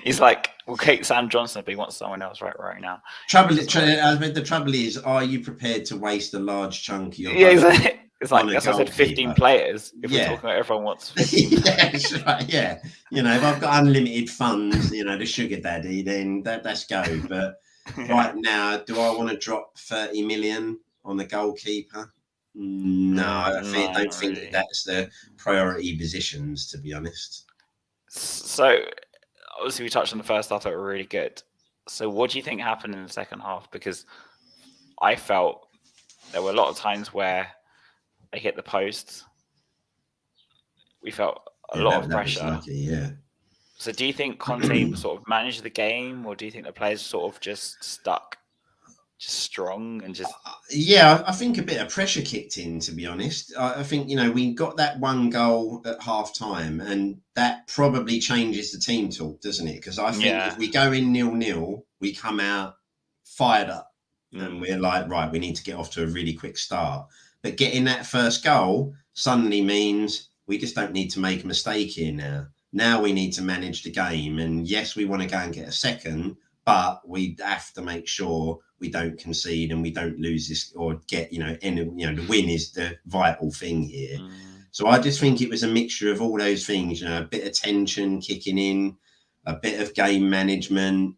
he's like, we'll take Sam Johnson, but he wants someone else right now. The trouble is, are you prepared to waste a large chunk of your budget? It's like, that's why I said 15 players. If we're talking about everyone wants 15 that's right, yeah. If I've got unlimited funds, the sugar daddy, then that's go. But right now, do I want to drop 30 million on the goalkeeper? No, I don't think that's the priority positions, to be honest. So, obviously, we touched on the first half that were really good. So, what do you think happened in the second half? Because I felt there were a lot of times where they hit the post. We felt a lot of pressure. Lucky, So do you think Conte sort of managed the game, or do you think the players sort of just stuck, just strong and just? I think a bit of pressure kicked in, to be honest. I think, we got that one goal at half time, and that probably changes the team talk, doesn't it? Because I think if we go in 0-0, we come out fired up and we're like, right, we need to get off to a really quick start. But getting that first goal suddenly means we just don't need to make a mistake here now. Now we need to manage the game. And yes, we want to go and get a second, but we have to make sure we don't concede and we don't lose this or get, the win is the vital thing here. So I just think it was a mixture of all those things, a bit of tension kicking in, a bit of game management.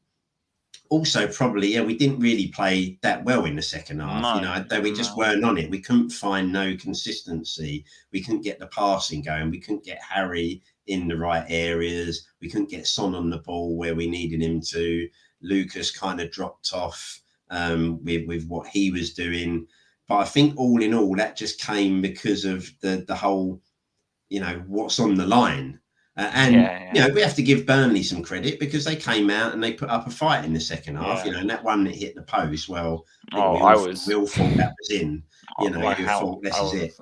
Also, probably, we didn't really play that well in the second half. We just weren't on it. We couldn't find no consistency. We couldn't get the passing going. We couldn't get Harry in the right areas. We couldn't get Son on the ball where we needed him to. Lucas kind of dropped off with what he was doing. But I think all in all, that just came because of the whole, what's on the line. We have to give Burnley some credit because they came out and they put up a fight in the second half. And that one that hit the post, we all thought that was in. You thought this is it.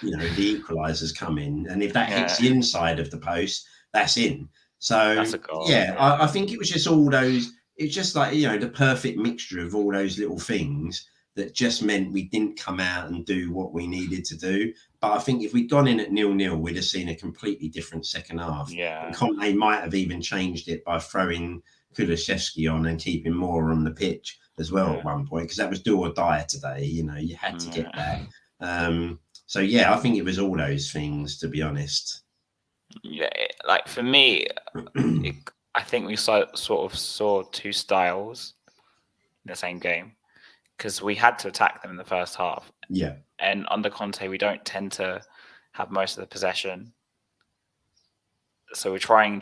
The equaliser's come in, and if that hits the inside of the post, that's in. So that's a goal, I think it was just all those. It's just like the perfect mixture of all those little things that just meant we didn't come out and do what we needed to do. But I think if we'd gone in at 0-0, we'd have seen a completely different second half. And Conte might have even changed it by throwing Kulusevski on and keeping Moore on the pitch as well at one point, because that was do or die today. You had to get that. So, I think it was all those things, to be honest. Yeah, like for me, I think we sort of saw two styles in the same game, because we had to attack them in the first half. And under Conte, we don't tend to have most of the possession. So we're trying.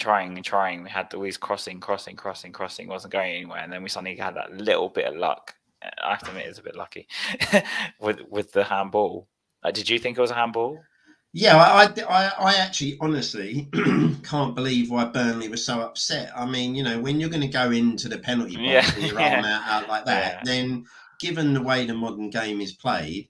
We had always crossing, wasn't going anywhere, and then we suddenly had that little bit of luck. I have to admit, it's a bit lucky with the handball. Did you think it was a handball? Yeah, I actually honestly can't believe why Burnley was so upset. I mean, when you're going to go into the penalty box with your arm out like that, then given the way the modern game is played,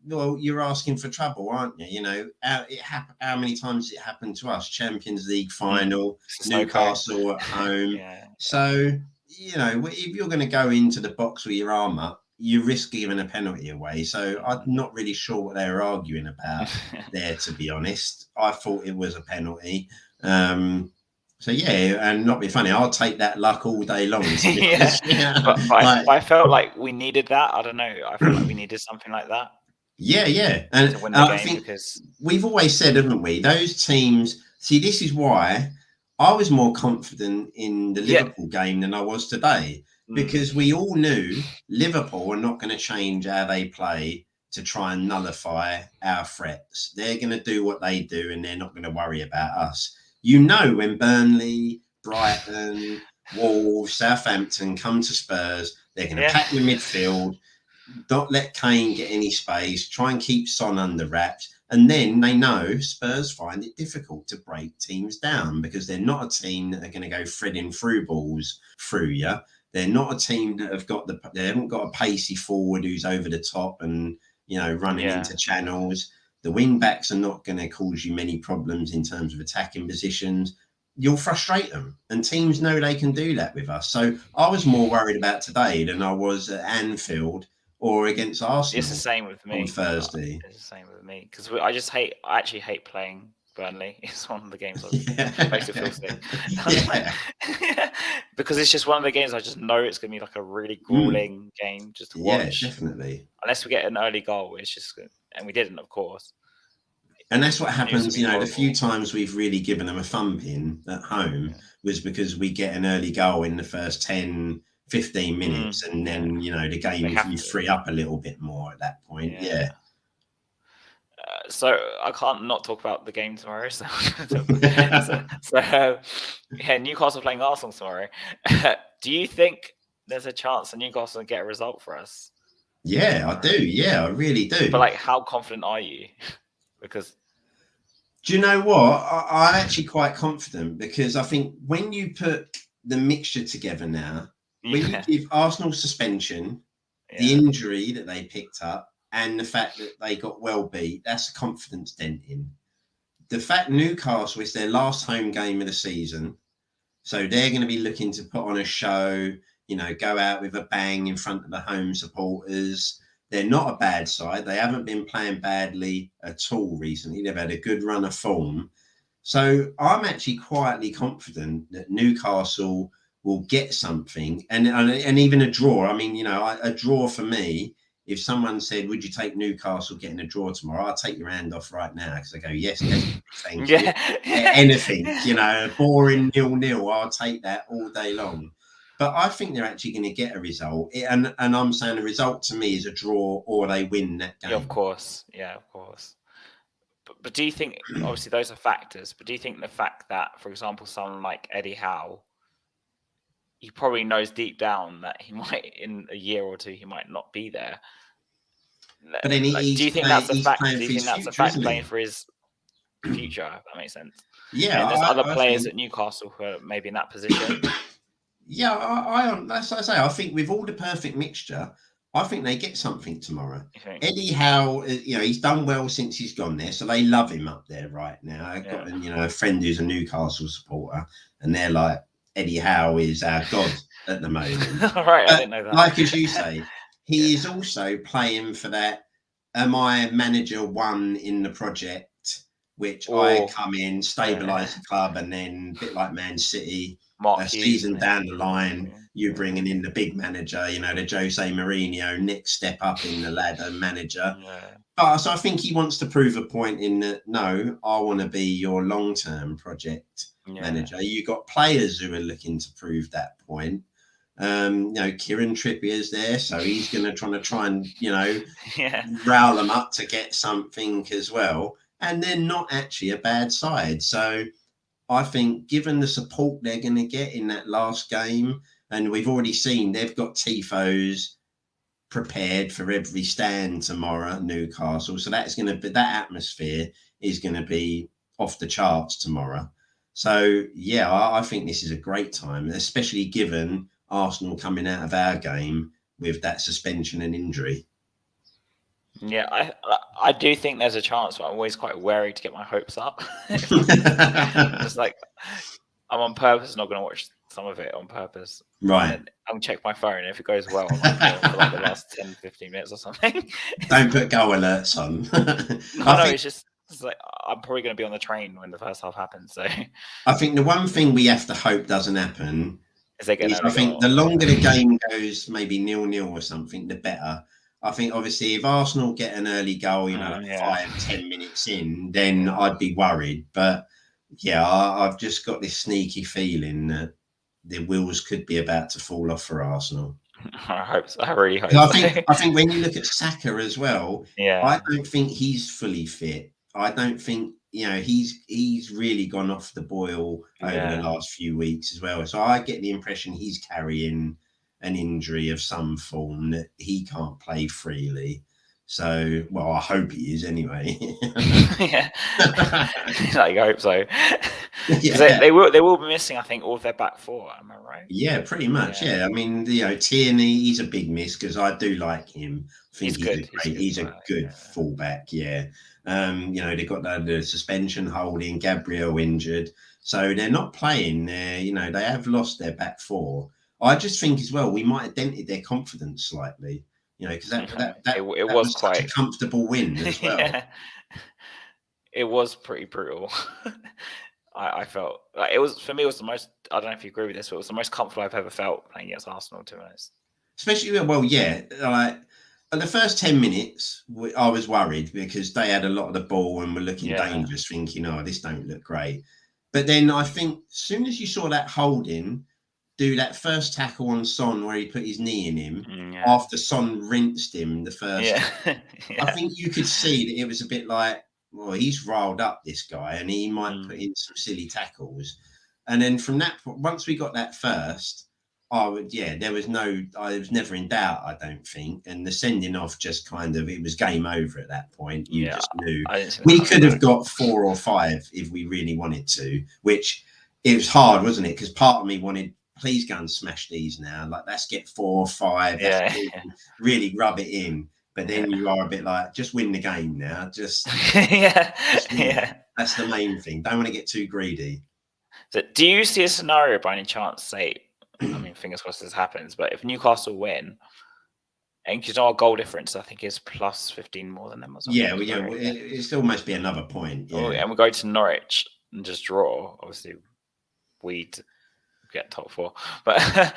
well, you're asking for trouble, aren't you? How many times it happened to us? Champions League final, Newcastle at home. So, if you're going to go into the box with your arm up, you risk giving a penalty away. So I'm not really sure what they were arguing about there, to be honest. I thought it was a penalty. So yeah, and not be funny, I'll take that luck all day long. But I felt like we needed that. I don't know. I felt like we needed something like that. Yeah, and I think we've always said, haven't we? Those teams. See, this is why I was more confident in the Liverpool game than I was today, because we all knew Liverpool are not going to change how they play to try and nullify our threats. They're going to do what they do, and they're not going to worry about us. When Burnley, Brighton, Wolves, Southampton come to Spurs, they're going to pack the midfield. Don't let Kane get any space. Try and keep Son under wraps. And then they know Spurs find it difficult to break teams down because they're not a team that are going to go threading through balls through you. They're not a team that they haven't got a pacey forward who's over the top and, running into channels. The wing backs are not going to cause you many problems in terms of attacking positions. You'll frustrate them, and teams know they can do that with us. So I was more worried about today than I was at Anfield or against Arsenal. It's the same with me on Thursday. It's the same with me because I actually hate playing Burnley. It's one of the games that makes it feel sick. Because it's just one of the games I just know it's going to be like a really grueling game just to watch. Yeah, definitely. Unless we get an early goal, it's just good. And we didn't, of course. And that's what happens, the few times we've really given them a thumping at home was because we get an early goal in the first 10, 15 minutes, and then, the game, you free up a little bit more at that point. Yeah. So I can't not talk about the game tomorrow. So Newcastle playing Arsenal tomorrow. Do you think there's a chance that Newcastle will get a result for us? Yeah, I do. Yeah, I really do. But how confident are you? Because do you know what? I'm actually quite confident because I think when you put the mixture together now, when you give Arsenal suspension, the injury that they picked up, and the fact that they got well beat, that's a confidence denting. The fact Newcastle is their last home game of the season, so they're going to be looking to put on a show, go out with a bang in front of the home supporters. They're not a bad side. They haven't been playing badly at all recently. They've had a good run of form. So I'm actually quietly confident that Newcastle will get something and even a draw. I mean, a draw for me, if someone said, would you take Newcastle getting a draw tomorrow? I'll take your hand off right now because I go, yes, definitely, thank you. Anything, boring 0-0, I'll take that all day long. But I think they're actually going to get a result. And I'm saying the result to me is a draw or they win that game. Yeah, of course. But do you think, obviously those are factors, but do you think the fact that, for example, someone like Eddie Howe, he probably knows deep down that he might, in a year or two, he might not be there. But then do you think that's a fact? Do you think that's a fact playing for his future? If that makes sense. Yeah, and there's other players at Newcastle who are maybe in that position. Yeah, that's what I say. I think with all the perfect mixture, I think they get something tomorrow. Eddie Howe, he's done well since he's gone there, so they love him up there right now. I've got a friend who's a Newcastle supporter, and they're like, Eddie Howe is our god at the moment. Right, I didn't know that. Like as you say, he is also playing for that. Am I manager one in the project? Which I come in, stabilise the club, and then a bit like Man City, a season down the line, you're bringing in the big manager, the Jose Mourinho next step up in the ladder manager. So I think he wants to prove a point in that, no, I want to be your long-term project manager. You've got players who are looking to prove that point. Kieran Trippier's there, so he's going to try and rile them up to get something as well. And they're not actually a bad side. So I think given the support they're going to get in that last game, and we've already seen they've got tifos prepared for every stand tomorrow, Newcastle. So that's going to be, that atmosphere is going to be off the charts tomorrow. So yeah, I think this is a great time, especially given Arsenal coming out of our game with that suspension and injury. Yeah, I do think there's a chance, but I'm always quite wary to get my hopes up. It's like I'm on purpose not going to watch some of it on purpose. Right. I'm going to check my phone, and if it goes well, I might play on for like the last 10, 15 minutes or something. Don't put goal alerts on. No, it's like I'm probably going to be on the train when the first half happens. So I think the one thing we have to hope doesn't happen is I think the longer the game goes, maybe 0-0 or something, the better. I think obviously if Arsenal get an early goal, 5-10 minutes in, then I'd be worried. But yeah, I've just got this sneaky feeling that the wheels could be about to fall off for Arsenal. I hope so. I really hope. I think when you look at Saka as well, yeah, I don't think he's fully fit. I don't think he's really gone off the boil over the last few weeks as well. So I get the impression he's carrying an injury of some form that he can't play freely. So, well, I hope he is anyway. Yeah, I hope so. Yeah. They will be missing, I think, all of their back four. Am I right? Yeah, pretty much. Yeah, I mean, Tierney, he's a big miss because I do like him. I think he's a good fullback. Yeah. They've got the suspension holding, Gabriel injured, so they're not playing. They have lost their back four. I just think as well we might have dented their confidence slightly. Because it was quite such a comfortable win as well. Yeah. It was pretty brutal. I felt like it was, for me, it was the most, I don't know if you agree with this, but it was the most comfortable I've ever felt playing against Arsenal, to be honest. Especially, the first 10 minutes, I was worried because they had a lot of the ball and were looking dangerous, thinking, this don't look great. But then I think as soon as you saw that holding, do that first tackle on Son where he put his knee in him after Son rinsed him the first time, I think you could see that it was a bit like, well, he's riled up, this guy, and he might put in some silly tackles. And then from that, once we got that first, I was never in doubt, I don't think. And the sending off just it was game over at that point. You just knew. We could have got 4 or 5 if we really wanted to, which it was hard, wasn't it? Because part of me wanted, please go and smash these now. Like, let's get 4 or 5. Really rub it in. But then you are a bit like, just win the game now. Just That's the main thing. Don't want to get too greedy. So do you see a scenario by any chance, say, I mean, fingers crossed this happens, but if Newcastle win, and our goal difference, I think, is plus 15 more than them or something. It'll almost be another point. Yeah. And we go to Norwich and just draw. Obviously, we'd get top 4. But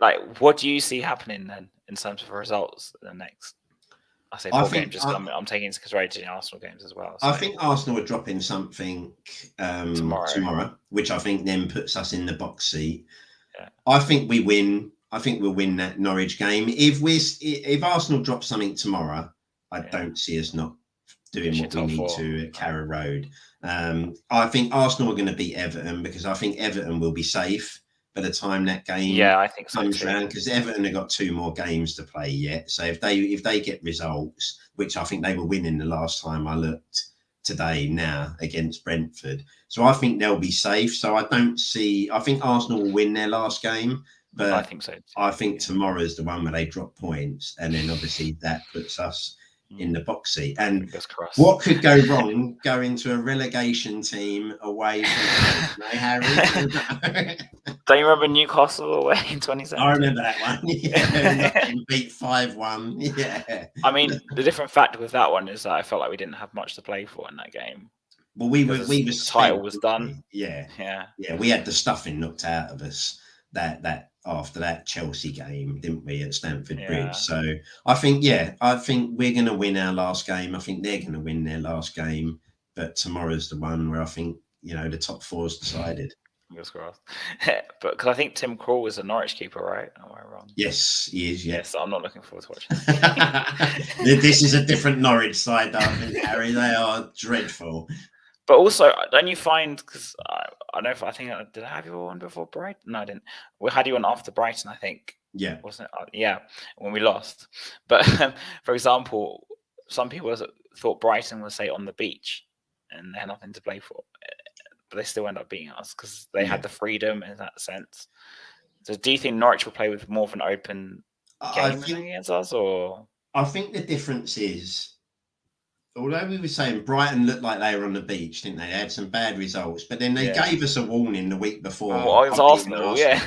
like, what do you see happening then in terms of results in the next? I say 4 games. I'm taking into consideration the Arsenal games as well. So. I think Arsenal are dropping something tomorrow, which I think then puts us in the box seat. Yeah. I think we win. I think we'll win that Norwich game. If Arsenal drop something tomorrow, I don't see us not doing what we need to at Carrow Road. I think Arsenal are going to beat Everton because I think Everton will be safe by the time that game I think so comes around, because Everton have got 2 more games to play yet. So if they get results, which I think they were winning the last time I looked today now against Brentford, so I think they'll be safe. So I think Arsenal will win their last game, but I think so too. I think tomorrow's the one where they drop points, and then obviously that puts us in the box seat. And what could go wrong going to a relegation team away from Harry? Don't you remember Newcastle away in 2017? I remember that one. Yeah, beat 5-1. Yeah. I mean, the different factor with that one is that I felt like we didn't have much to play for in that game. Well, the title was done. Yeah. We had the stuffing knocked out of us that after that Chelsea game, didn't we, at Stamford Bridge? So I think we're going to win our last game. I think they're going to win their last game, but tomorrow's the one where I think the top 4's decided. But because I think Tim Krul was a Norwich keeper, right? Am I wrong? Yes, he is. Yes, I'm not looking forward to watching. This is a different Norwich side, I think, Harry. They are dreadful. But also, don't you find, because I know, did I have you on before Brighton? No, I didn't. We had you on after Brighton, I think. Yeah. Wasn't it? Yeah, when we lost. But for example, some people thought Brighton was, say, on the beach and they had nothing to play for. But they still end up beating us because they had the freedom in that sense. So do you think Norwich will play with more of an open game against us? Or I think the difference is, although we were saying Brighton looked like they were on the beach, didn't they? They had some bad results, but then they gave us a warning the week before. It's Arsenal, yeah.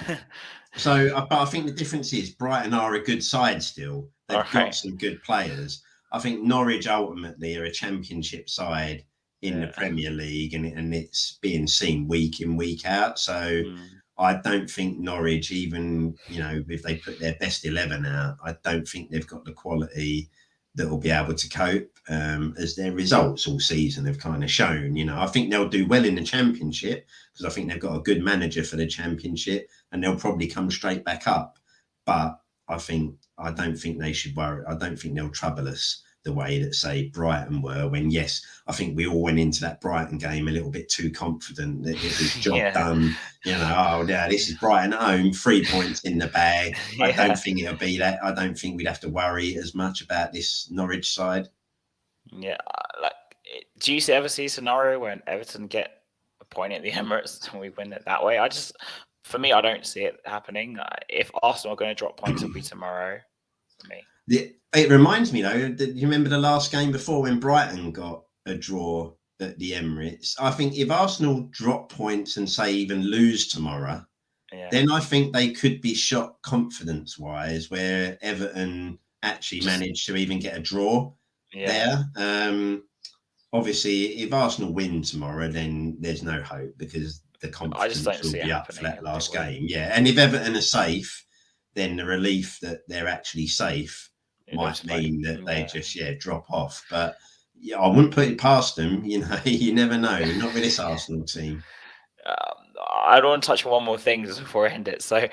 So, but I think the difference is Brighton are a good side still. They've got some good players. I think Norwich ultimately are a championship side in the Premier League, and it's being seen week in, week out. So I don't think Norwich, even, if they put their best 11 out, I don't think they've got the quality that will be able to cope, as their results all season have kind of shown. I think they'll do well in the Championship because I think they've got a good manager for the Championship, and they'll probably come straight back up. But I don't think they should worry. I don't think they'll trouble us the way that, say, Brighton were, when, yes, I think we all went into that Brighton game a little bit too confident that it was job done. This is Brighton at home, 3 points in the bag. I don't think it'll be that. I don't think we'd have to worry as much about this Norwich side. Yeah, do you ever see a scenario when Everton get a point at the Emirates and we win it that way? For me, I don't see it happening. If Arsenal are going to drop points, it'll be tomorrow for me. It reminds me, though, do you remember the last game before when Brighton got a draw at the Emirates? I think if Arsenal drop points and, say, even lose tomorrow, then I think they could be shocked confidence-wise, where Everton actually managed to even get a draw there. Obviously, if Arsenal win tomorrow, then there's no hope because the confidence will be up for that last game. Yeah, and if Everton are safe, then the relief that they're actually safe might mean that they just drop off. But I wouldn't put it past them. You never know. Not with this Arsenal team. I don't want to touch on one more thing just before I end it. So,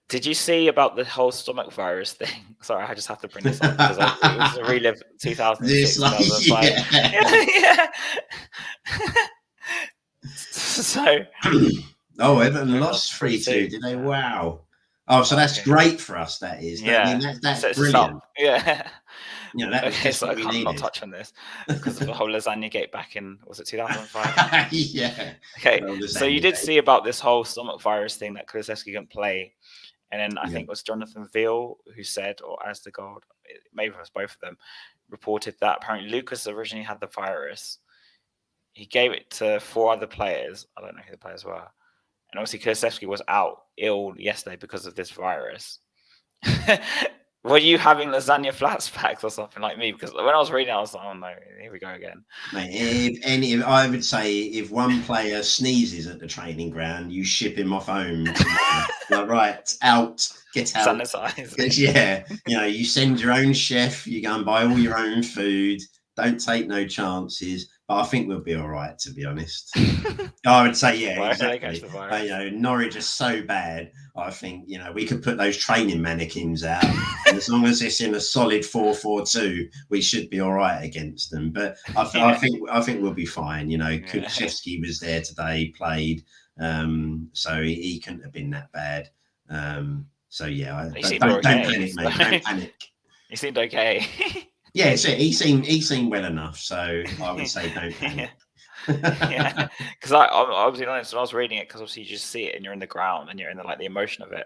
did you see about the whole stomach virus thing? Sorry, I just have to bring this up because it was a relive 2006. 2005. So, Everton lost 3-2. Did they? Wow. Oh, so that's great for us. That is. That's brilliant. So I can't not touch on this because of the whole lasagna gate back in, was it 2005? Yeah. Okay. So you did see about this whole stomach virus thing that Kulusevski couldn't play, and then I think it was Jonathan Veal who said, or Asdegaard, maybe it was both of them, reported that apparently Lucas originally had the virus. He gave it to 4 other players. I don't know who the players were. And obviously, Kulusevski was out ill yesterday because of this virus. Were you having lasagna flashbacks or something like me? Because when I was reading, I was like, oh no, here we go again. Mate, I would say if one player sneezes at the training ground, you ship him off home. Right, out, get out. Sanitize. You send your own chef, you go and buy all your own food. Don't take no chances. But I think we'll be all right, to be honest. I would say, exactly. Norwich are so bad. I think, we could put those training mannequins out. And as long as it's in a solid 4-4-2, we should be all right against them. But I think we'll be fine. Kulusevski was there today, played. So he couldn't have been that bad. Don't panic, mate. Don't panic. He seemed okay. Yeah, so he seemed well enough, so I would say don't panic. Because I was honest when I was reading it, because obviously you just see it and you're in the ground and you're in the emotion of it.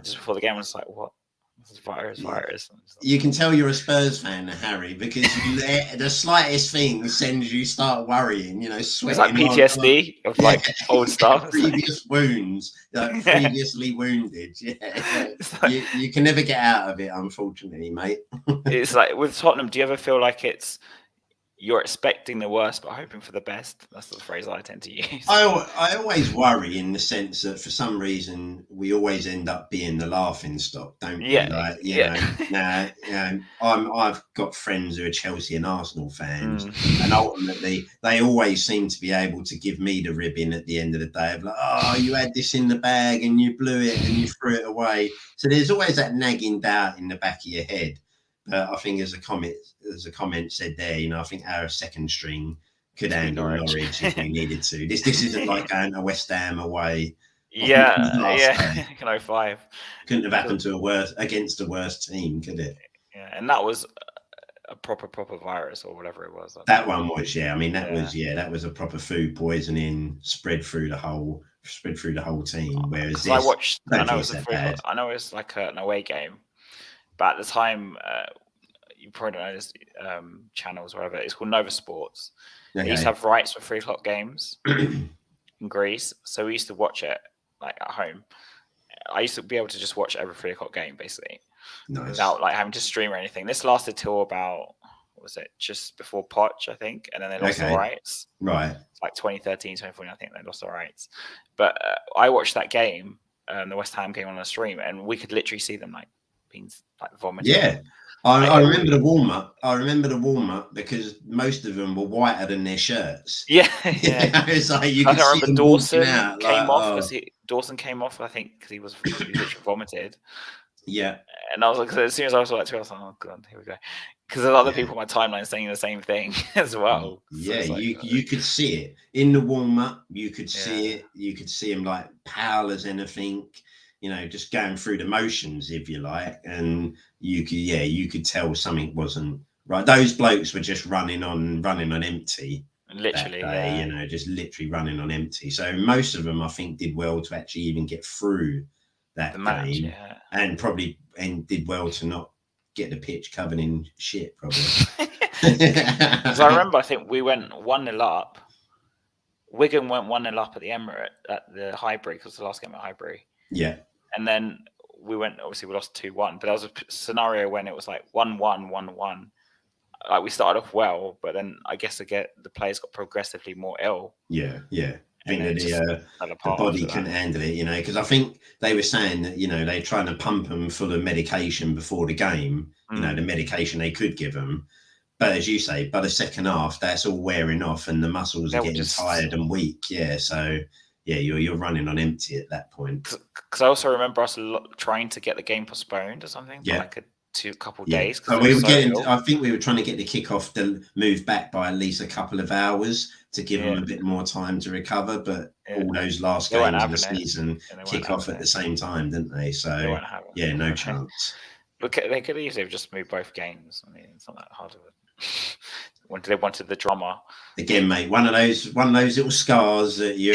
Just before the game, I was like, what? This virus. You can tell you're a Spurs fan, Harry, because the slightest thing sends you start worrying. Sweating. It's like PTSD of old stuff. Previous wounds, previously wounded. You can never get out of it, unfortunately, mate. It's like with Tottenham. Do you ever feel like you're expecting the worst but hoping for the best? That's the phrase I tend to use. I always worry in the sense that for some reason we always end up being the laughing stock, don't we? I've got friends who are Chelsea and Arsenal fans, and ultimately they always seem to be able to give me the ribbon at the end of the day of you had this in the bag and you blew it and you threw it away. So there's always that nagging doubt in the back of your head. I think as a comment said there, I think our second string could handle Norwich if we needed to. This isn't like going to West Ham away. Yeah, in 05. Couldn't have happened to against a worse team, could it? Yeah, and that was a proper virus or whatever it was. That one was, yeah. I mean, that was a proper food poisoning spread through the whole team. Whereas this, I know it's like an away game, but at the time, you probably don't know this channels or whatever. It's called Nova Sports. Okay. They used to have rights for 3:00 games in Greece, so we used to watch it like at home. I used to be able to just watch every 3:00 game basically, without like having to stream or anything. This lasted till about just before Poch, I think, and then they lost the rights. Right, it's like 2013, 2014, I think they lost the rights. But I watched that game, the West Ham game on the stream, and we could literally see them like being like vomiting. Yeah. I remember the warm up. I remember the warm up because most of them were whiter than their shirts. Yeah. It's like you I could remember Dawson came off because Dawson came off, I think, because he literally vomited. Yeah. And I was like, as soon as I saw that tweet, I was like, oh god, here we go. Because there's other people on my timeline saying the same thing as well. Yeah, so you could see it in the warm up. You could see it. You could see him like pale as anything. You know, just going through the motions, if you like, and you could tell something wasn't right. Those blokes were just running on empty, literally. You know, just literally running on empty. So most of them, I think, did well to actually even get through that game, and probably did well to not get the pitch covered in shit. Probably. So I remember, I think we went 1-0 up. Wigan went 1-0 up at the Emirates at the Highbury, because the last game at Highbury. Yeah. And then we lost 2-1, but that was a scenario when it was like 1-1, 1-1. Like we started off well, but then I guess the players got progressively more ill. Yeah. I think that the body couldn't handle it, you know, because I think they were saying that, you know, they're trying to pump them full of medication before the game, you know, the medication they could give them. But as you say, by the second half, that's all wearing off and the muscles are getting tired and weak. Yeah, so... Yeah, you're running on empty at that point. Because I also remember us trying to get the game postponed or something for like a couple days. So we were I think we were trying to get the kickoff to move back by at least a couple of hours to give them a bit more time to recover. But all those last games of the season kick off at the same time, didn't they? So no chance. Look, they could easily have just moved both games. I mean, it's not that hard of it. They wanted the drama again, mate. One of those little scars that you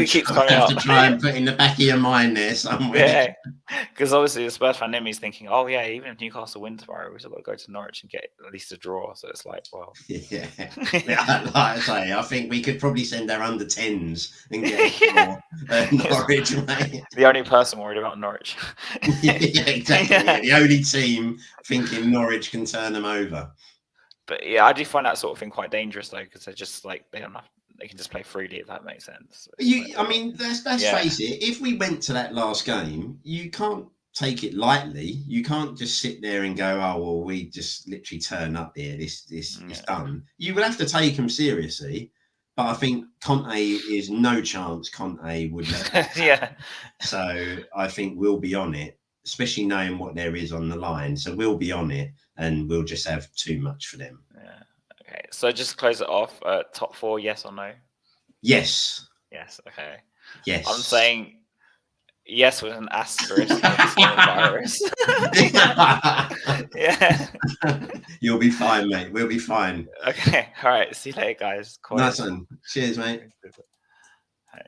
keeps have to try and put in the back of your mind there somewhere. Yeah, because obviously the Spurs fan in me is thinking, oh yeah, even if Newcastle win tomorrow, we've still got to go to Norwich and get at least a draw. So it's like, well, like I say, I think we could probably send our under 10s and get Norwich, mate. The only person worried about Norwich. Exactly. Yeah, the only team thinking Norwich can turn them over. But yeah, I do find that sort of thing quite dangerous though, because they're just like they can just play freely, if that makes sense. I mean, let's face it. If we went to that last game, you can't take it lightly. You can't just sit there and go, "Oh well, we just literally turn up here. This is done." You will have to take them seriously. But I think Conte is no chance. Conte would let So I think we'll be on it, especially knowing what there is on the line. So we'll be on it. And we'll just have too much for them. Yeah. Okay. So just to close it off, top 4, yes or no? Yes. Yes. Okay. Yes. I'm saying yes with an asterisk. Virus. Yeah. You'll be fine, mate. We'll be fine. Okay. All right. See you later, guys. Nice one. Cheers, mate. All right.